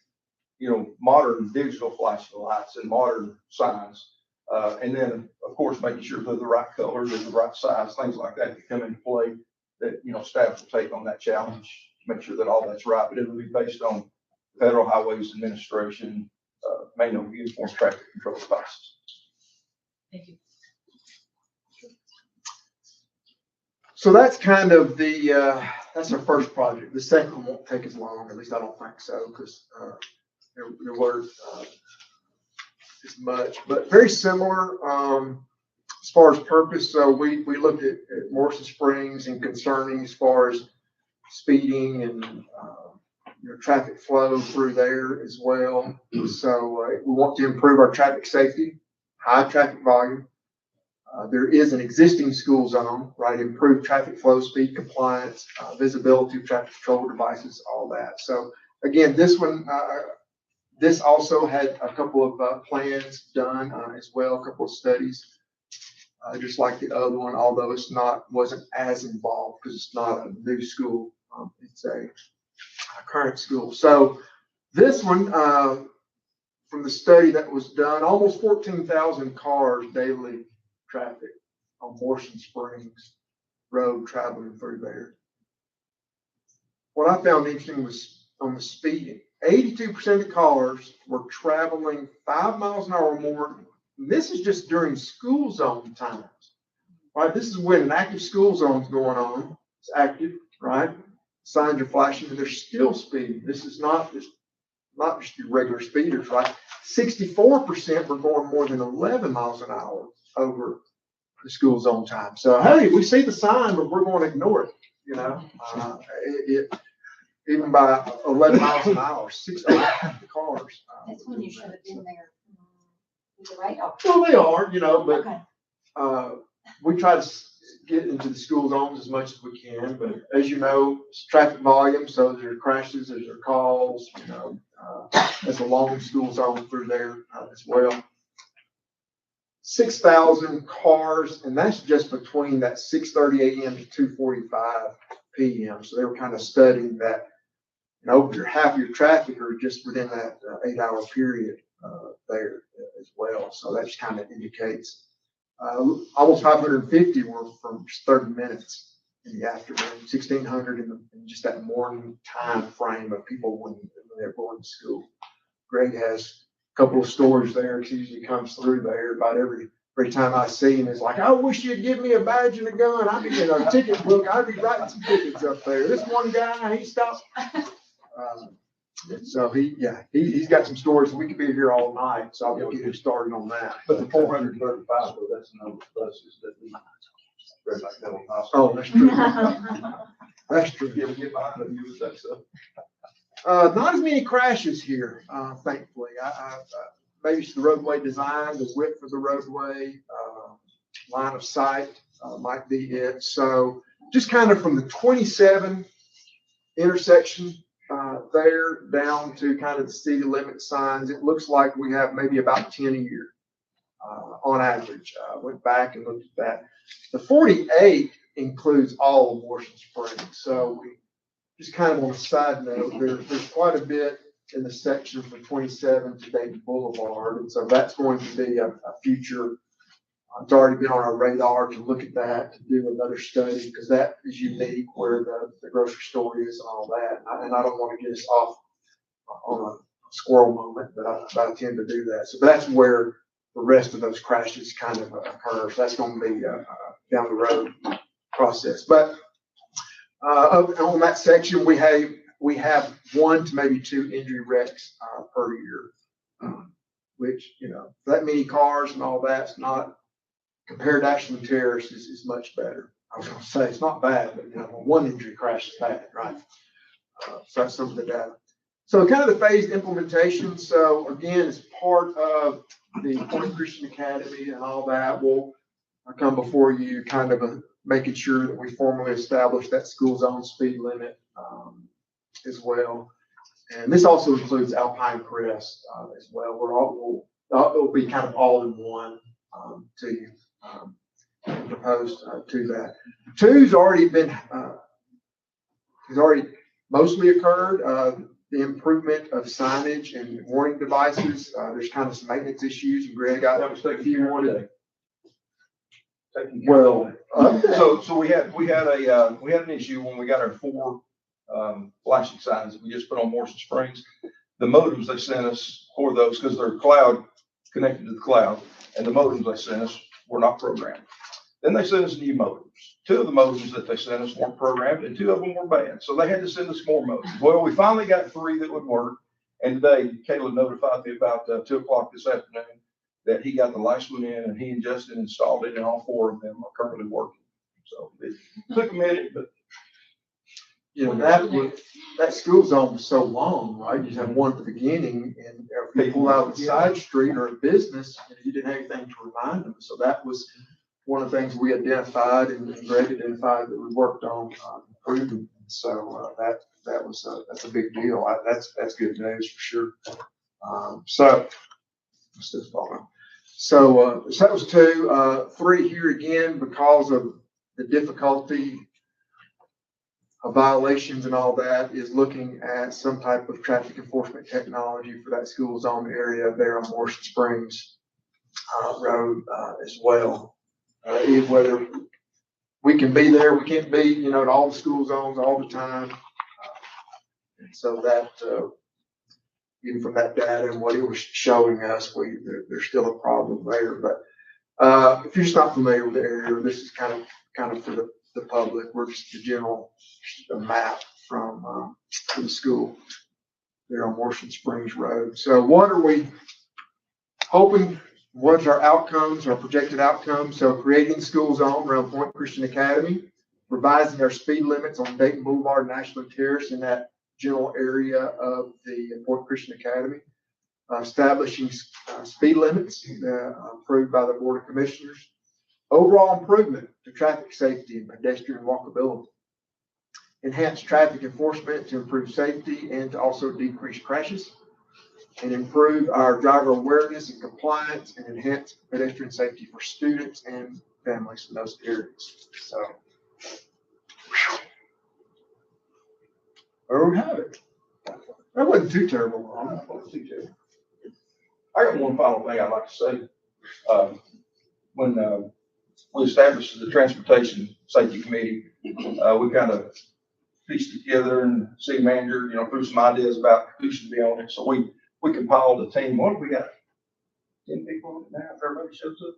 modern digital flashing lights and modern signs. And then, of course, making sure they're the right color, they're the right size, things like that can come into play that, staff will take on that challenge to make sure that all that's right. But it will be based on Federal Highways Administration, manual of uniform traffic control devices. Thank you. So that's kind of that's our first project. The second one won't take as long, at least I don't think so, because there weren't as much, but very similar as far as purpose. So we looked at Morrison Springs and concerning as far as speeding and traffic flow through there as well. So we want to improve our traffic safety, high traffic volume. There is an existing school zone, right? Improved traffic flow, speed compliance, visibility of traffic control devices, all that. So again, this one, This also had a couple of plans done as well, a couple of studies, just like the other one, although wasn't as involved because it's not a new school. It's a current school. So this one, from the study that was done, almost 14,000 cars daily traffic on Morrison Springs Road traveling through there. What I found interesting was on the speeding. 82% of the cars were traveling 5 miles an hour or more. And this is just during school zone times, right? This is when an active school zone is going on. It's active, right? Signs are flashing, and they're still speeding. This is not just your regular speeders, right? 64% were going more than 11 miles an hour over the school zone time. So, hey, we see the sign, but we're going to ignore it, you know? Even by 11 miles an hour, 6 over half the cars. That's when you should have been there with the radar. Well, they are, you know, but Okay. we try to get into the school zones as much as we can. But as you know, it's traffic volume, so there are crashes, there are calls, you know. There's a long school zone through there as well. 6,000 cars, and that's just between that 6:30 a.m. to 2:45 p.m. So they were kind of studying that, you know, half your traffic are just within that 8-hour period there as well. So that just kind of indicates almost 550 were from just 30 minutes in the afternoon, 1,600 in just that morning time frame of people when they're going to school. Greg has a couple of stores there. It usually comes through there about every time I see him. It's like, I wish you'd give me a badge and a gun. I'd be in a ticket book. I'd be writing some tickets up there. This one guy, he stopped. So he's got some stories. We could be here all night. So I'll get him started on that. But the 435, well, that's no buses that we. Oh, that's true. That's true. Yeah, we get behind them, you would think so. Not as many crashes here, thankfully. Maybe it's the roadway design, the width of the roadway, line of sight might be it. So just kind of from the 27 intersection there down to kind of the city limit signs, it looks like we have maybe about 10 a year on average. Went back and looked at that. The 48 includes all of Morrison Springs. So we just kind of on a side note, there's quite a bit in the section from 27 to David Boulevard. And so that's going to be a future, it's already been on our radar to look at that, to do another study, because that is unique where the grocery store is and all that. And I don't want to get us off on a squirrel moment, but I tend to do that. So that's where the rest of those crashes kind of occur. So that's going to be down the road process. But on that section, we have 1 to maybe 2 injury wrecks per year, which, you know, that many cars and all that's not, compared to Ashland Terrace is much better. I was going to say it's not bad, but, you know, 1 injury crash is bad, right? So that's some of the data. So kind of the phased implementation. So again, as part of the Point Christian Academy and all that, we'll come before you kind of making sure that we formally establish that school zone speed limit as well. And this also includes Alpine Crest as well. It'll be kind of all in one to you, proposed to that. 2's already been, has already mostly occurred. The improvement of signage and warning devices. There's kind of some maintenance issues, and Greg, That was taken care of today. Well, So we had an issue when we got our 4 flashing signs that we just put on Morrison Springs. The modems they sent us for those, because they're cloud connected to the cloud, and the modems they sent us were not programmed. Then they sent us new modems. 2 of the modems that they sent us weren't programmed, and 2 of them were bad. So they had to send us more modems. Well, we finally got 3 that would work. And today, Caleb notified me about 2 o'clock this afternoon that he got the last one in, and he and Justin installed it, and all 4 of them are currently working. So it took a minute, but you know, that school zone was so long, right? You just had one at the beginning, and if you pull out the side street or a business, you didn't have anything to remind them. So that was one of the things we identified, and Greg identified that we worked on improving. So that's a big deal. That's good news for sure. So, what's this falling? So that was two. Three here again, because of the difficulty of violations and all that, is looking at some type of traffic enforcement technology for that school zone area there on Morrison Springs Road as well. Is whether we can be there, we can't be, you know, at all the school zones all the time. And so that, even from that data and what it was showing us, there's still a problem there. But if you're just not familiar with the area, this is kind of for the public. We're just the general map from the school there on Morrison Springs Road. So what are we hoping? What's our outcomes, our projected outcomes? So creating the school zone around Point Christian Academy, revising our speed limits on Dayton Boulevard and Ashland Terrace in that general area of the Point Christian Academy, establishing speed limits approved by the Board of Commissioners, overall improvement to traffic safety and pedestrian walkability, enhance traffic enforcement to improve safety and to also decrease crashes, and improve our driver awareness and compliance and enhance pedestrian safety for students and families in those areas. So, there we have it. That wasn't too terrible. I got one final thing I'd like to say. When we established the Transportation Safety Committee, we kind of pieced together, and city manager, you know, threw some ideas about who should be on it. So we compiled a team. What have we got? 10 people on it now, if everybody shows up.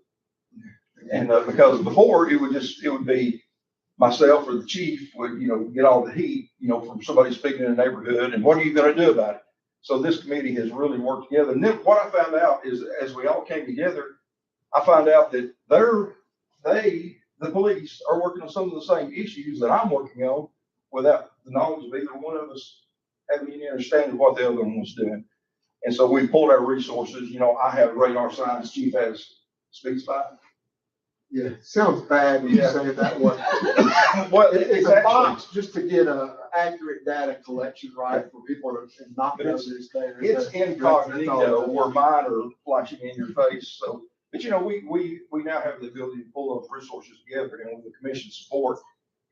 And because before it would be myself or the chief would, you know, get all the heat, you know, from somebody speaking in the neighborhood, and what are you going to do about it? So this committee has really worked together. And then what I found out is, as we all came together, I found out that the police are working on some of the same issues that I'm working on without the knowledge of either one of us having any understanding of what the other one was doing. And so we pulled our resources. You know, I have radar signs, chief has speed spy. Yeah, sounds bad when you say it that way. Well, It's a box just to get a accurate data collection, right, for people to not know this there. It's incognito where mine are flashing in your face. So, but you know, we now have the ability to pull those resources together and with the commission's support,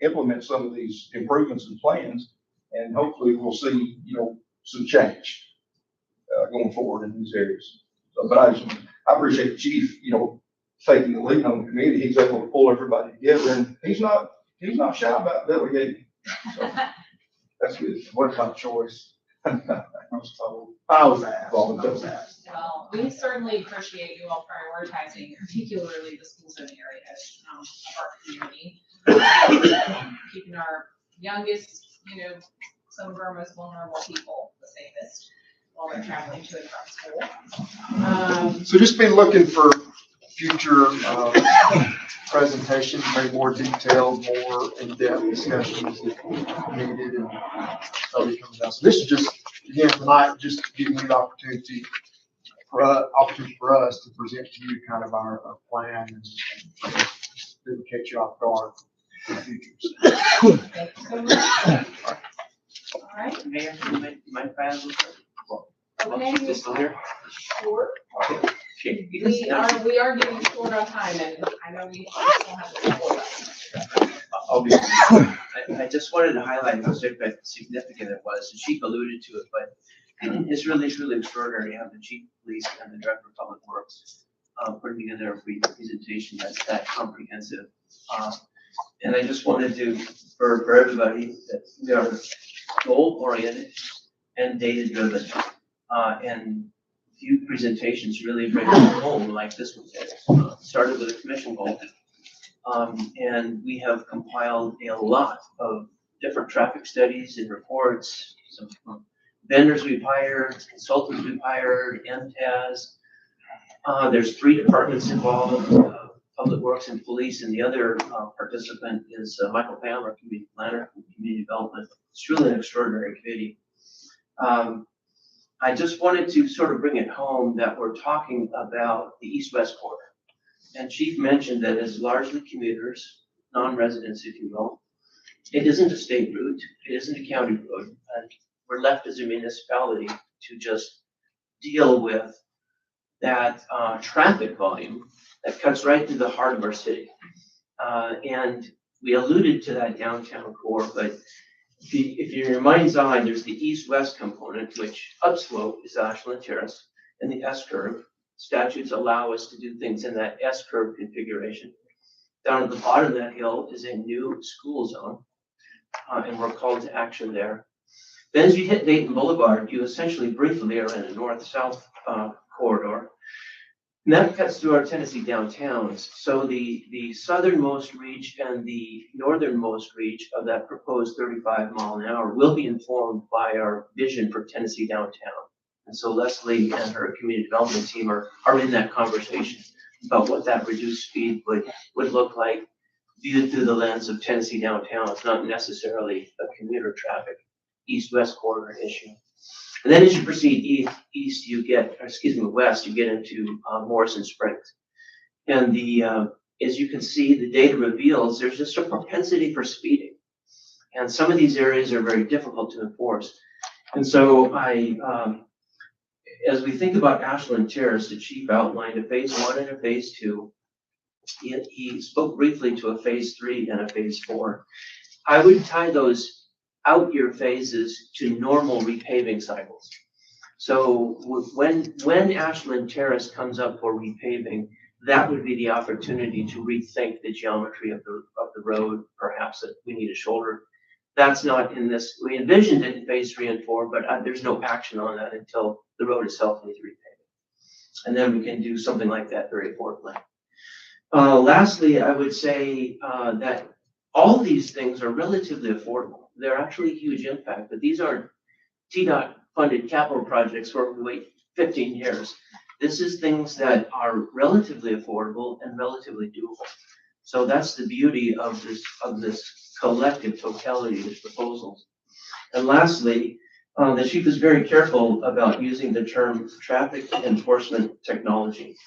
implement some of these improvements and plans, and hopefully we'll see, you know, some change going forward in these areas. So, but I appreciate the chief, you know, taking the lead on the committee. He's able to pull everybody together, and he's not shy about delegating. So that's good. What about choice? I was told. I was asked. Well, we certainly appreciate you all prioritizing, particularly the schools in the areas of our community. Keeping our youngest, you know, some of our most vulnerable people the safest while they're traveling to and from school. So just be looking for future presentations, maybe more detailed, more in-depth discussions if needed, and probably comes out. So this is just, again, tonight, just giving you the opportunity for us to present to you kind of our plan and didn't catch you off guard for the futures. Thank you so much. All right. Mayor, you mind if I have a look? Okay. Just still here? Sure. Okay. We are getting short on time, and I know we still have to support. I'll be, I just wanted to highlight how significant it was. The chief alluded to it, but it's really extraordinary how the chief of police and the director of public works putting together a presentation that's that comprehensive. And I just wanted to, for everybody, that we are goal-oriented and data-driven. And few presentations really bring it home like this one did. Started with a commission goal. And we have compiled a lot of different traffic studies and reports, some vendors we've hired, consultants we've hired, MTAS. There's 3 departments involved, Public Works and Police, and the other participant is Michael Pham, our community planner from Community Development. It's really an extraordinary committee. I just wanted to sort of bring it home that we're talking about the east-west corridor. And Chief mentioned that it's largely commuters, non-residents, if you will. It isn't a state route. It isn't a county road. And we're left as a municipality to just deal with that traffic volume that cuts right through the heart of our city. And we alluded to that downtown core, but if you're in your mind's eye, there's the east-west component, which upslope is Ashland Terrace, and the S-curve. Statutes allow us to do things in that S-curve configuration. Down at the bottom of that hill is a new school zone, and we're called to action there. Then as you hit Dayton Boulevard, you essentially briefly are in a north-south corridor. And that cuts through our Tennessee downtowns. So the southernmost reach and the northernmost reach of that proposed 35 mile an hour will be informed by our vision for Tennessee downtown. And so Leslie and her community development team are in that conversation about what that reduced speed would look like viewed through the lens of Tennessee downtown. It's not necessarily a commuter traffic east-west corridor issue. And then as you proceed west, you get into Morrison Springs. And as you can see, the data reveals there's just a propensity for speeding. And some of these areas are very difficult to enforce. And so as we think about Ashland Terrace, the chief outlined a phase 1 and a phase 2. He spoke briefly to a phase 3 and a phase 4. I would tie those out year phases to normal repaving cycles. So when Ashland Terrace comes up for repaving, that would be the opportunity to rethink the geometry of the road, perhaps that we need a shoulder. That's not in this. We envisioned it in phase 3 and 4, but there's no action on that until the road itself needs repaving. And then we can do something like that very affordably. Lastly, I would say that all these things are relatively affordable. They're actually a huge impact, but these aren't TDOT funded capital projects where we wait 15 years. This is things that are relatively affordable and relatively doable. So that's the beauty of this collective totality of these proposals. And lastly, the chief is very careful about using the term traffic enforcement technology.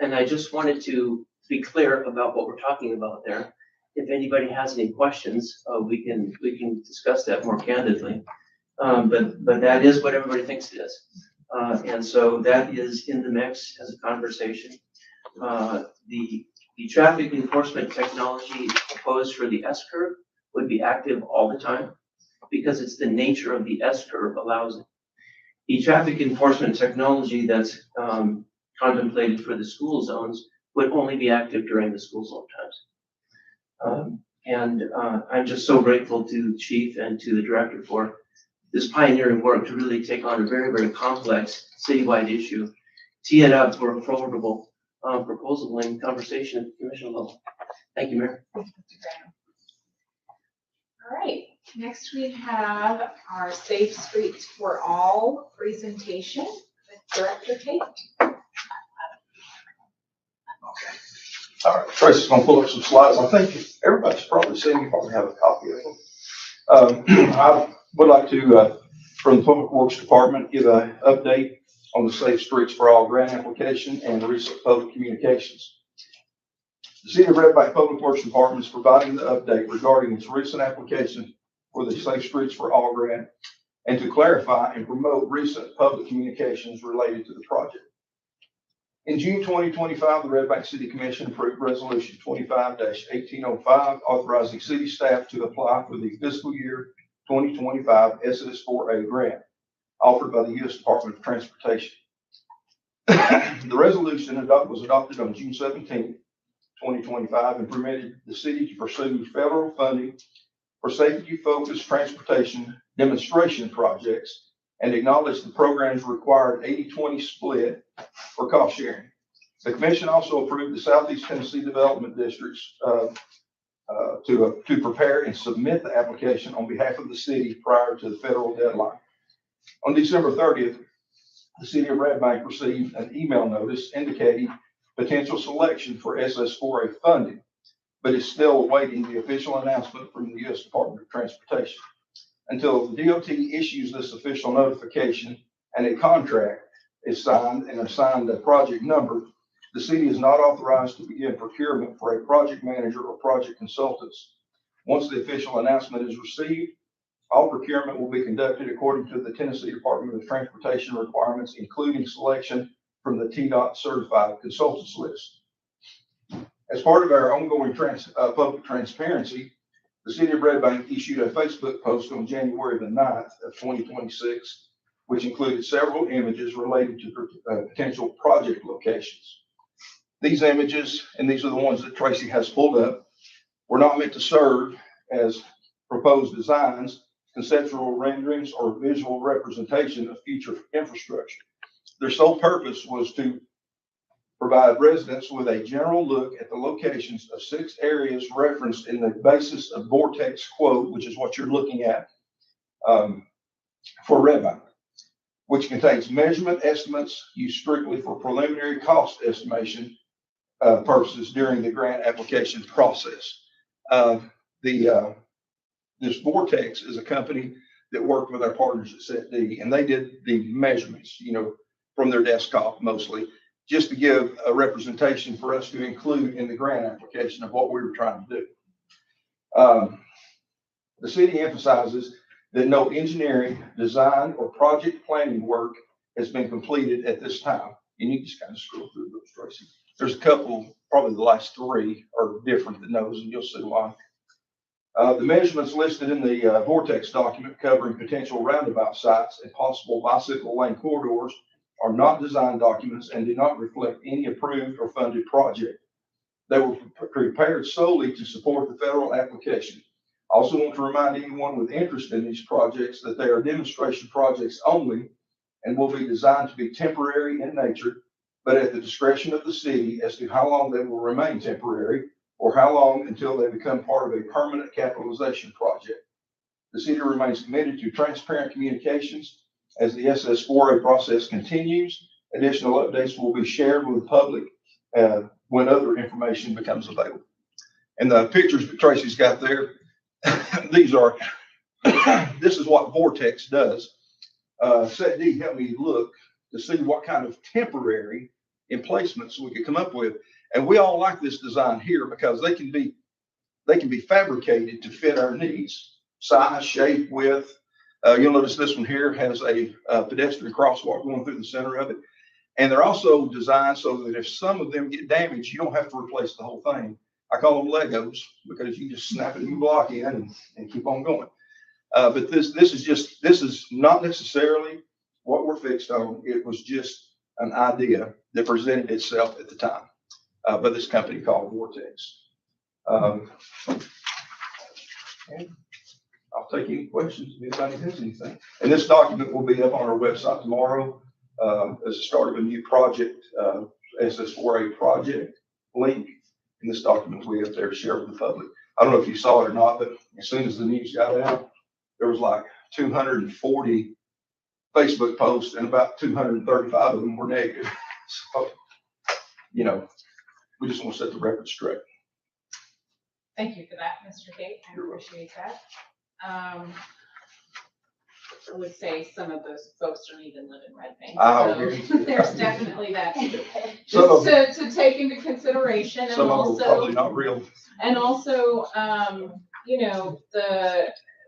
And I just wanted to be clear about what we're talking about there. If anybody has any questions, we can discuss that more candidly. But that is what everybody thinks it is. And so that is in the mix as a conversation. The traffic enforcement technology proposed for the S-curve would be active all the time because it's the nature of the S-curve allows it. The traffic enforcement technology that's contemplated for the school zones would only be active during the school zone times. I'm just so grateful to the chief and to the director for this pioneering work to really take on a very, very complex citywide issue, tee it up for a affordable proposal and conversation at the commission level. Thank you, Mayor. All right, next we have our Safe Streets for All presentation with Director Tate. All right, Tracy's gonna pull up some slides. I think everybody's probably seen, you probably have a copy of them. I would like to, from the Public Works Department, give an update on the Safe Streets for All grant application and recent public communications. The City of Red Bank Public Works Department is providing the update regarding its recent application for the Safe Streets for All grant and to clarify and promote recent public communications related to the project. In June 2025, the Red Bank City Commission approved Resolution 25-1805, authorizing city staff to apply for the fiscal year 2025 SS4A grant offered by the U.S. Department of Transportation. The resolution was adopted on June 17, 2025, and permitted the city to pursue federal funding for safety-focused transportation demonstration projects and acknowledged the program's required 80-20 split for cost sharing. The commission also approved the Southeast Tennessee Development Districts to prepare and submit the application on behalf of the city prior to the federal deadline. On December 30th, the City of Red Bank received an email notice indicating potential selection for SS4A funding, but is still awaiting the official announcement from the U.S. Department of Transportation. Until the DOT issues this official notification and a contract is signed and assigned a project number, the city is not authorized to begin procurement for a project manager or project consultants. Once the official announcement is received, All procurement will be conducted according to the Tennessee Department of Transportation requirements, including selection from the TDOT certified consultants list. As part of our ongoing public transparency, the city of Red Bank issued a Facebook post on January the 9th of 2026, which included several images related to potential project locations. These images, and these are the ones that Tracy has pulled up, were not meant to serve as proposed designs, conceptual renderings, or visual representation of future infrastructure. Their sole purpose was to provide residents with a general look at the locations of 6 areas referenced in the basis of Vortex quote, which is what you're looking at for Red Bank, which contains measurement estimates used strictly for preliminary cost estimation purposes during the grant application process. This Vortex is a company that worked with our partners at SETD, and they did the measurements, from their desktop mostly, just to give a representation for us to include in the grant application of what we were trying to do. The city emphasizes that no engineering, design, or project planning work has been completed at this time. And you can just kind of scroll through those, Tracy. There's a couple, probably the last 3 are different than those, and you'll see why. The measurements listed in the Vortex document covering potential roundabout sites and possible bicycle lane corridors are not design documents and do not reflect any approved or funded project. They were prepared solely to support the federal application. I also want to remind anyone with interest in these projects that they are demonstration projects only and will be designed to be temporary in nature, but at the discretion of the city as to how long they will remain temporary or how long until they become part of a permanent capitalization project. The city remains committed to transparent communications as the SS4A process continues. Additional updates will be shared with the public when other information becomes available. And the pictures that Tracy's got there, this is what Vortex does. SETD helped me look to see what kind of temporary emplacements we could come up with. And we all like this design here because they can be fabricated to fit our needs, size, shape, width. You'll notice this one here has a pedestrian crosswalk going through the center of it. And they're also designed so that if some of them get damaged, you don't have to replace the whole thing. I call them Legos because you just snap it in block in and keep on going. But this is not necessarily what we're fixed on. It was just an idea that presented itself at the time by this company called Vortex. And I'll take any questions if anybody has anything. And this document will be up on our website tomorrow as the start of a new project, SS4A project link. And this document will be up there to share with the public. I don't know if you saw it or not, but as soon as the news got out, there was like 240 Facebook posts and about 235 of them were negative. So, we just want to set the record straight. Thank you for that, Mr. Tate. I appreciate that. I would say some of those folks don't even live in Red Bank. So there's definitely that just to take into consideration. And some also, of them are probably not real. And also,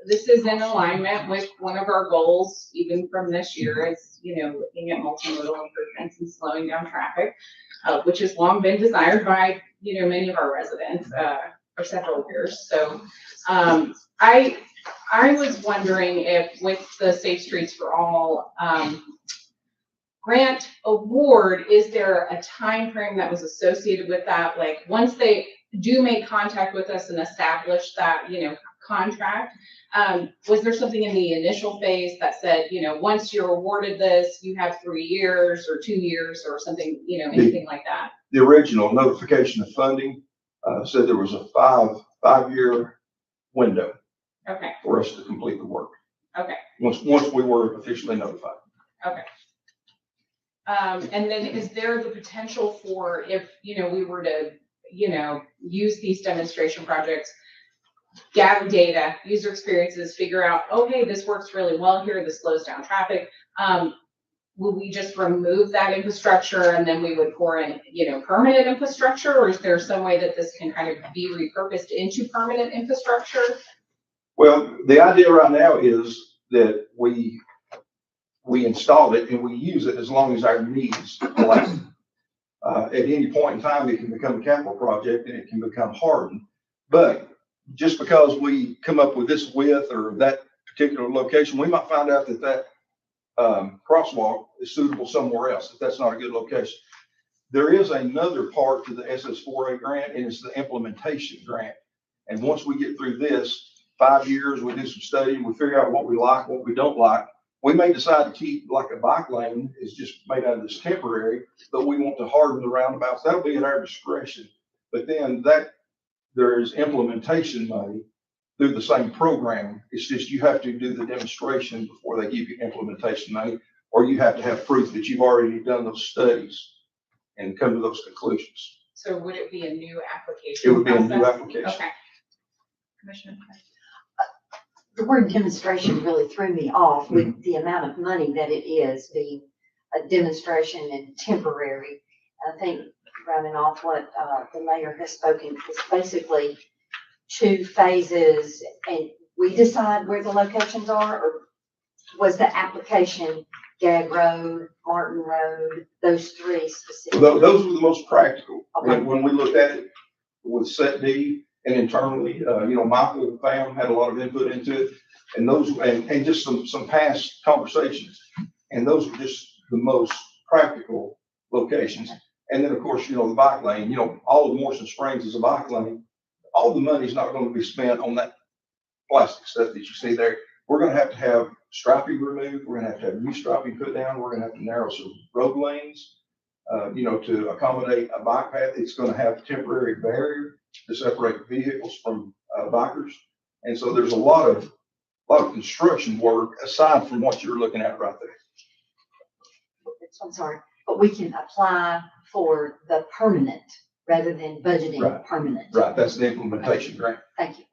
this is in alignment with one of our goals, even from this year, is, looking at multimodal improvements and slowing down traffic, which has long been desired by, many of our residents for several years. So I was wondering if with the Safe Streets for All grant award, is there a time frame that was associated with that? Like once they do make contact with us and establish that, contract, was there something in the initial phase that said, once you're awarded this, you have 3 years or 2 years or something, anything like that? The original notification of funding said there was a five-year window. Okay. For us to complete the work. Okay. Once we were officially notified. Okay. And then is there the potential for if, we were to, use these demonstration projects, gather data, user experiences, figure out, okay, this works really well here, this slows down traffic. Will we just remove that infrastructure and then we would pour in, permanent infrastructure? Or is there some way that this can kind of be repurposed into permanent infrastructure? Well, the idea right now is that we install it and we use it as long as our needs allow. At any point in time, it can become a capital project and it can become hardened. But just because we come up with this width or that particular location, we might find out that crosswalk is suitable somewhere else, if that's not a good location. There is another part to the SS4A grant, and it's the implementation grant. And once we get through this, 5 years, we do some studying, we figure out what we like, what we don't like. We may decide to keep, like a bike lane is just made out of this temporary, but we want to harden the roundabouts. That'll be at our discretion. But then there is implementation money through the same program. It's just you have to do the demonstration before they give you implementation money, or you have to have proof that you've already done those studies and come to those conclusions. So would it be a new application? It would be a new process? application. Okay. Commissioner? The word demonstration really threw me off with the amount of money that it is, being a demonstration and temporary. I think running off what the mayor has spoken, it's basically 2 phases, and we decide where the locations are, or was the application Gag Road, Martin Road, those 3 specific? Those were the most practical. Okay. When we looked at it with Set D and internally, Michael and Pam had a lot of input into it, and those, and just some past conversations. And those were just the most practical locations. And then, of course, the bike lane, all of Morrison Springs is a bike lane. All the money's not going to be spent on that plastic stuff that you see there. We're going to have striping removed. We're going to have new striping put down. We're going to have to narrow some road lanes, to accommodate a bike path. It's going to have a temporary barrier to separate vehicles from bikers. And so there's a lot of construction work aside from what you're looking at right there. I'm sorry, but we can apply for the permanent rather than budgeting Right. permanent. Right, that's the implementation grant. Thank you.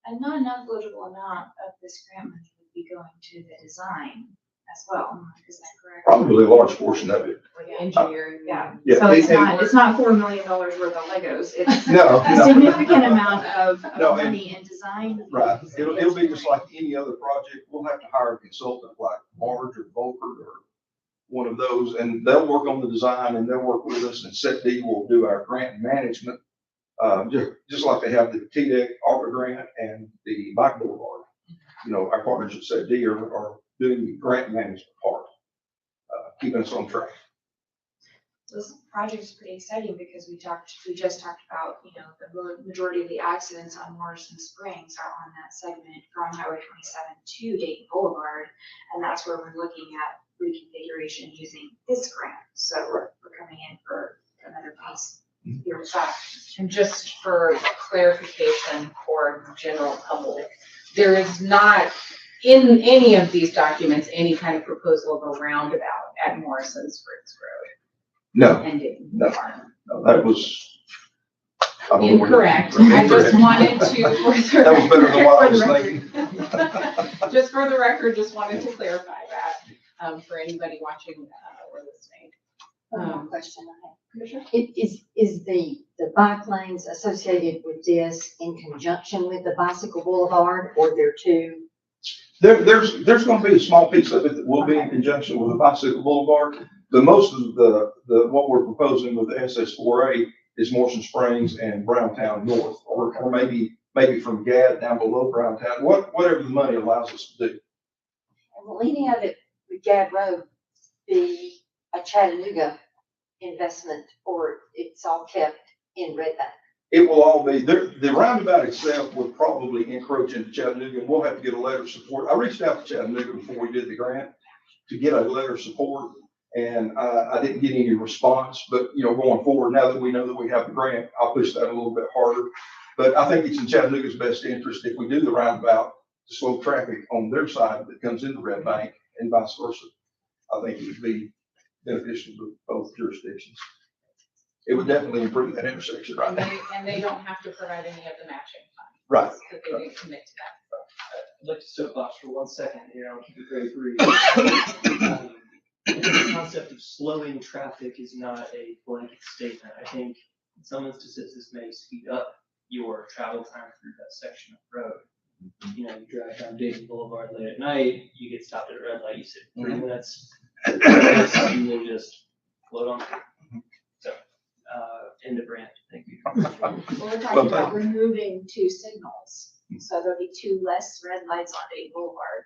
A non-negligible amount of this grant money would be going to the design as well, is that correct? Probably a large portion of it. Like engineering? Yeah. Yeah, So it's and- not $4 million worth of Legos, it's No, a no. significant amount of No, and- money in design. Right, it'll be just like any other project. We'll have to hire a consultant like Marge or Volker or one of those, and they'll work on the design and they'll work with us, and Set D will do our grant management. Just like they have the TDEC ARPA grant and the Bike Boulevard. Our partners at Set D are doing the grant management part, keeping us on track. This project is pretty exciting because we just talked about, the majority of the accidents on Morrison Springs are on that segment from Highway 27 to Dayton Boulevard. And that's where we're looking at reconfiguration using this grant. So we're coming in for another piece here with that. And just for clarification for the general public, there is not in any of these documents any kind of proposal of a roundabout at Morrison Springs Road. No, Ending. no, that was. I don't know where- Incorrect. I just wanted to. That was better than what I was thinking. Just for the record, just wanted to clarify that, for anybody watching, or listening. One more question I have. Is the bike lanes associated with this in conjunction with the bicycle boulevard, or they're 2? There's going to be a small piece of it that will be in conjunction with the bicycle boulevard. The most of the what we're proposing with the SS4A is Morrison Springs and Browntown North, or maybe from Gad down below Browntown, whatever the money allows us to do. And will any of it with Gad Road be a Chattanooga investment, or it's all kept in Red Bank? It will all be, the roundabout itself would probably encroach into Chattanooga, and we'll have to get a letter of support. I reached out to Chattanooga before we did the grant to get a letter of support, and I didn't get any response. But, going forward, now that we know that we have the grant, I'll push that a little bit harder. But I think it's in Chattanooga's best interest if we do the roundabout to slow traffic on their side that comes into Red Bank and vice versa. I think it would be beneficial to both jurisdictions. It would definitely improve that intersection right now. And they don't have to provide any of the matching funds. Right. Because they didn't commit to that. I'd like to soapbox for 1 second here. I'll keep it very brief. The concept of slowing traffic is not a blanket statement. I think in some instances this may speed up your travel time through that section of road. you know, you drive down Dayton Boulevard late at night, you get stopped at a red light, you sit 3 Mhm. minutes, something will just float on through. So, end of rant, thank you. Well, we're talking about removing 2 signals, so there'll be 2 less red lights on Dayton Boulevard.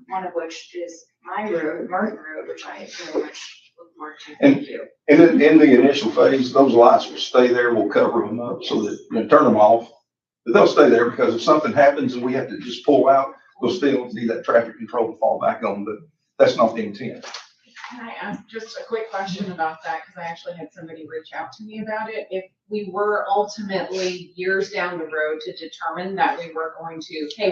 One of which is my road, Martin Road, which I very much look forward to. Thank you. In the initial phase, those lights will stay there, we'll cover them up so that, you know, turn them off. But they'll stay there because if something happens and we have to just pull out, we'll still need that traffic control to fall back on, but that's not the intent. Can I ask just a quick question about that? Because I actually had somebody reach out to me about it. If we were ultimately years down the road to determine that we were going to, hey,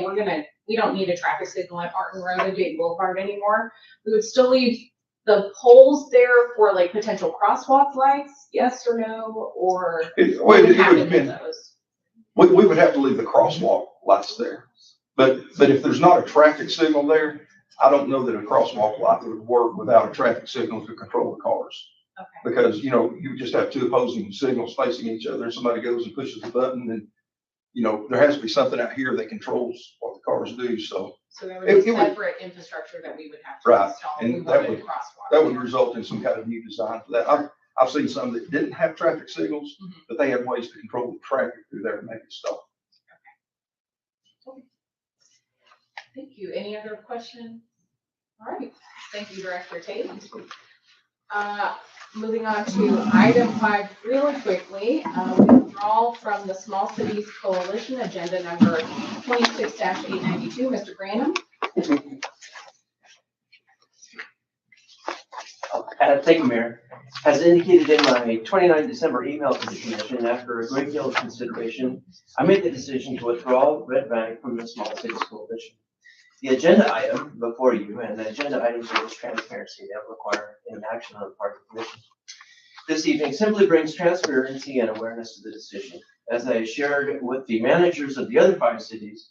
we don't need a traffic signal at Martin Road and Dayton Boulevard anymore, we would still leave the poles there for like potential crosswalk lights, yes or no, or It what would would happen with depend. those? We would have to leave the crosswalk lights there. But if there's not a traffic signal there, I don't know that a crosswalk light would work without a traffic signal to control the cars. Okay. Because, you know, you just have 2 opposing signals facing each other, and somebody goes and pushes the button, and, you know, there has to be something out here that controls what the cars do, so. So there would It be would- separate infrastructure that we would have to Right, install. and We that wanted would- a crosswalk. That would result in some kind of new design for that. I've seen some that didn't have traffic signals, but they had ways to control the traffic through there to make it stop. Thank you. Any other questions? All right. Thank you, Director Tate. Moving on to item 5 really quickly, withdrawal from the Small Cities Coalition, agenda number 26-892. Mr. Granum? Thank you, Mayor. As indicated in my 29 December email to the commission, after a great deal of consideration, I made the decision to withdraw Red Bank from the Small Cities Coalition. The agenda item before you and the agenda items of transparency that require an action on the part of the commission this evening simply brings transparency and awareness to the decision. As I shared with the managers of the other 5 cities,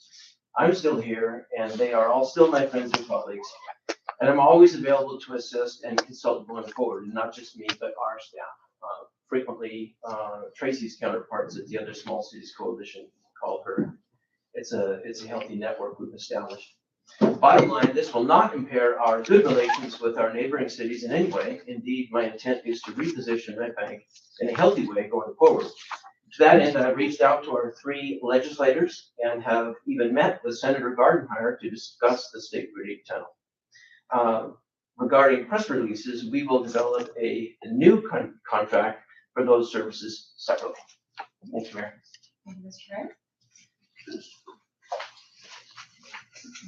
I'm still here and they are all still my friends and colleagues. And I'm always available to assist and consult going forward, and not just me, but our staff. Frequently, Tracy's counterparts at the other Small Cities Coalition call her. It's a healthy network we've established. Bottom line, this will not impair our good relations with our neighboring cities in any way. Indeed, my intent is to reposition Red Bank in a healthy way going forward. To that end, I've reached out to our 3 legislators and have even met with Senator Gardenhire to discuss the State Route 8 tunnel. Regarding press releases, we will develop a new contract for those services separately. Thank you, Mayor. Thank you, Mr. Mayor.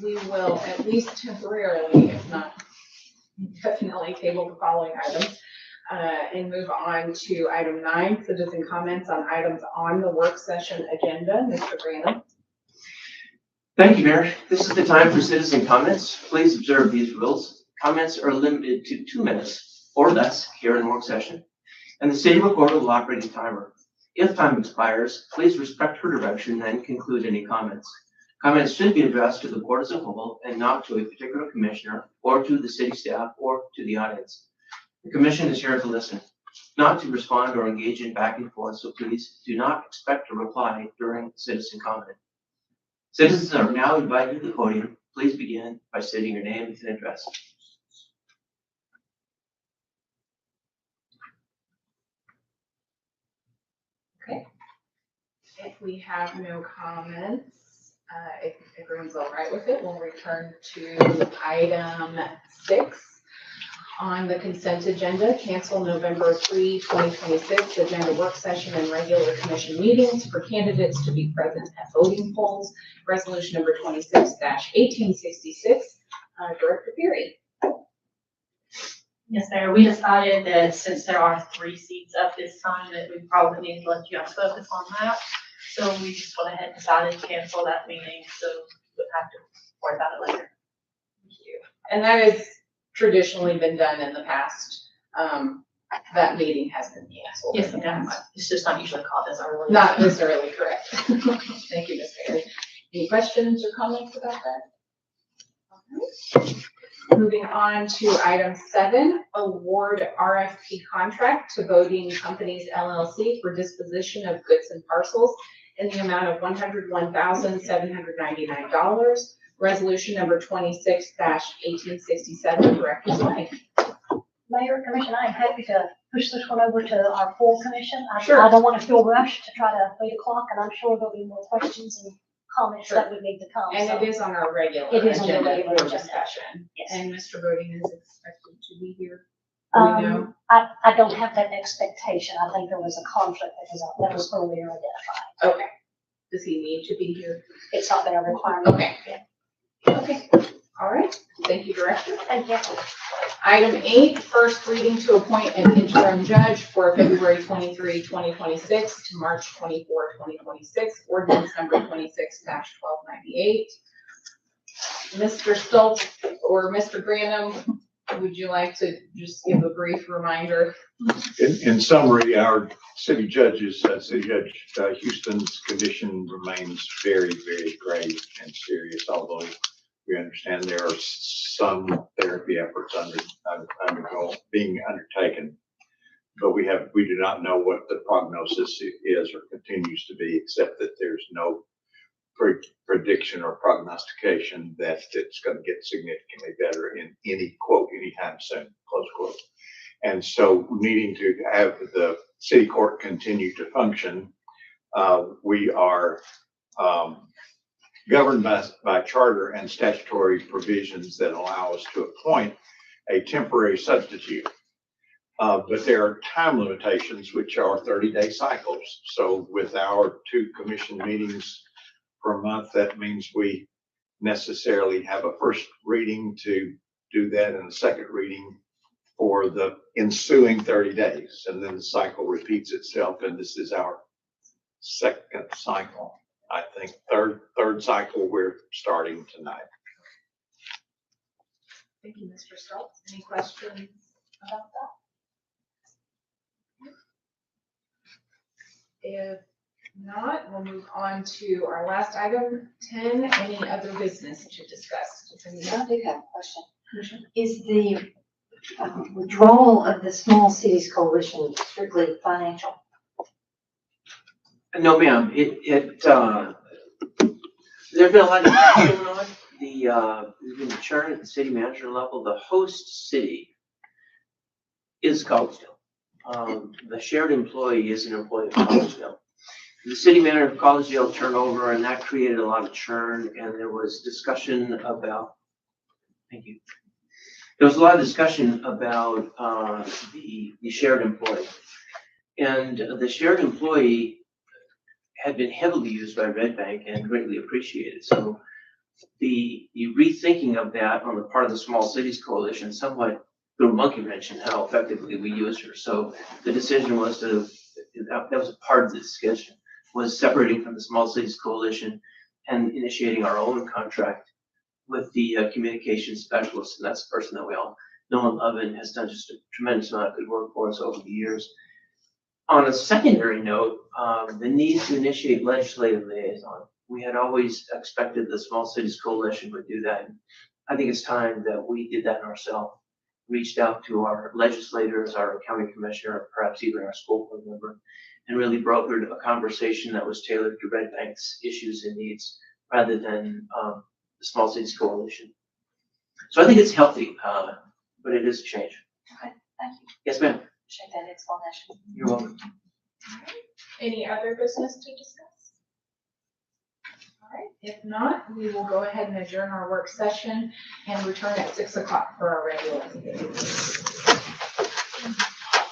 We will at least temporarily, if not definitely, table the following items and move on to item 9, citizen comments on items on the work session agenda. Mr. Granum? Thank you, Mayor. This is the time for citizen comments. Please observe these rules. Comments are limited to 2 minutes or less here in work session, and the city recorder will operate a timer. If time expires, please respect her direction and conclude any comments. Comments should be addressed to the board as a whole and not to a particular commissioner or to the city staff or to the audience. The commission is here to listen, not to respond or engage in back and forth, so please do not expect a reply during citizen comment. Citizens are now invited to the podium. Please begin by stating your name and address. Okay. If we have no comments, if everyone's all right with it, we'll return to item 6 on the consent agenda. Cancel November 3, 2026 agenda work session and regular commission meetings for candidates to be present at voting polls. Resolution number 26-1866. Director Fury. Yes, Mayor, we decided that since there are 3 seats up this time, that we probably need to let you guys focus on that. So we just went ahead and decided to cancel that meeting, so we'll have to worry about it later. Thank you. And that has traditionally been done in the past. That meeting has been canceled. Yes, it has. It's just not usually called as early. Not necessarily correct. Thank you, Ms. Perry. Any questions or comments about that? Okay. Moving on to item 7, award RFP contract to Voting Companies LLC for disposition of goods and parcels in the amount of $101,799. Resolution number 26-1867, Director's Light. Mayor, Commission, I'm happy to push this one over to our full commission. Sure. I don't want to feel rushed to try to beat the clock, and I'm sure there'll be more questions and comments that would need to come. And so. it is on our regular It is on the agenda regular for agenda. discussion. Yes. And Mr. Boding is expected to be here. Do we know? I don't have that expectation. I think there was a conflict that was earlier identified. Okay. Does he need to be here? It's not been a requirement. Okay. Yeah. Okay. All right. Thank you, Director. Thank you. Item 8, first reading to appoint an interim judge for February 23, 2026 to March 24, 2026. Ordinance number 26-1298. Mr. Stoltz or Mr. Granum, would you like to just give a brief reminder? In summary, our city judges, City Judge Houston's condition remains very, very grave and serious, although we understand there are some therapy efforts being undertaken. But we do not know what the prognosis is or continues to be, except that there's no prediction or prognostication that it's going to get significantly better in anytime soon, close quote. And so needing to have the city court continue to function, we are governed by charter and statutory provisions that allow us to appoint a temporary substitute. But there are time limitations, which are 30-day cycles. So with our 2 commission meetings per month, that means we necessarily have a first reading to do that and a second reading for the ensuing 30 days. And then the cycle repeats itself. And this is our second cycle. I think third cycle we're starting tonight. Thank you, Mr. Stoltz. Any questions about that? If not, we'll move on to our last item, 10, any other business to discuss? I do have a question. Is the withdrawal of the Small Cities Coalition strictly financial? No, ma'am, there's been a lot of going on. There's been churn at the city manager level. The host city is Collegeville. The shared employee is an employee of Collegeville. The city manager of Collegeville turned over, and that created a lot of churn, and there was discussion about, thank you. There was a lot of discussion about the shared employee. And the shared employee had been heavily used by Red Bank and greatly appreciated. So the rethinking of that on the part of the Small Cities Coalition somewhat threw a monkey wrench in how effectively we used her. So the decision was that was a part of the discussion, was separating from the Small Cities Coalition and initiating our own contract with the communications specialist. And that's the person that we all know and love and has done just a tremendous amount of good work for us over the years. On a secondary note, the need to initiate legislative liaison. We had always expected the Small Cities Coalition would do that. I think it's time that we did that ourselves. Reached out to our legislators, our county commissioner, perhaps even our school board member, and really brokered a conversation that was tailored to Red Bank's issues and needs rather than the Small Cities Coalition. So I think it's healthy, but it is a change. Okay, thank you. Yes, ma'am. Appreciate that explanation. You're welcome. Any other business to discuss? All right, if not, we will go ahead and adjourn our work session and return at 6 o'clock for our regular meeting.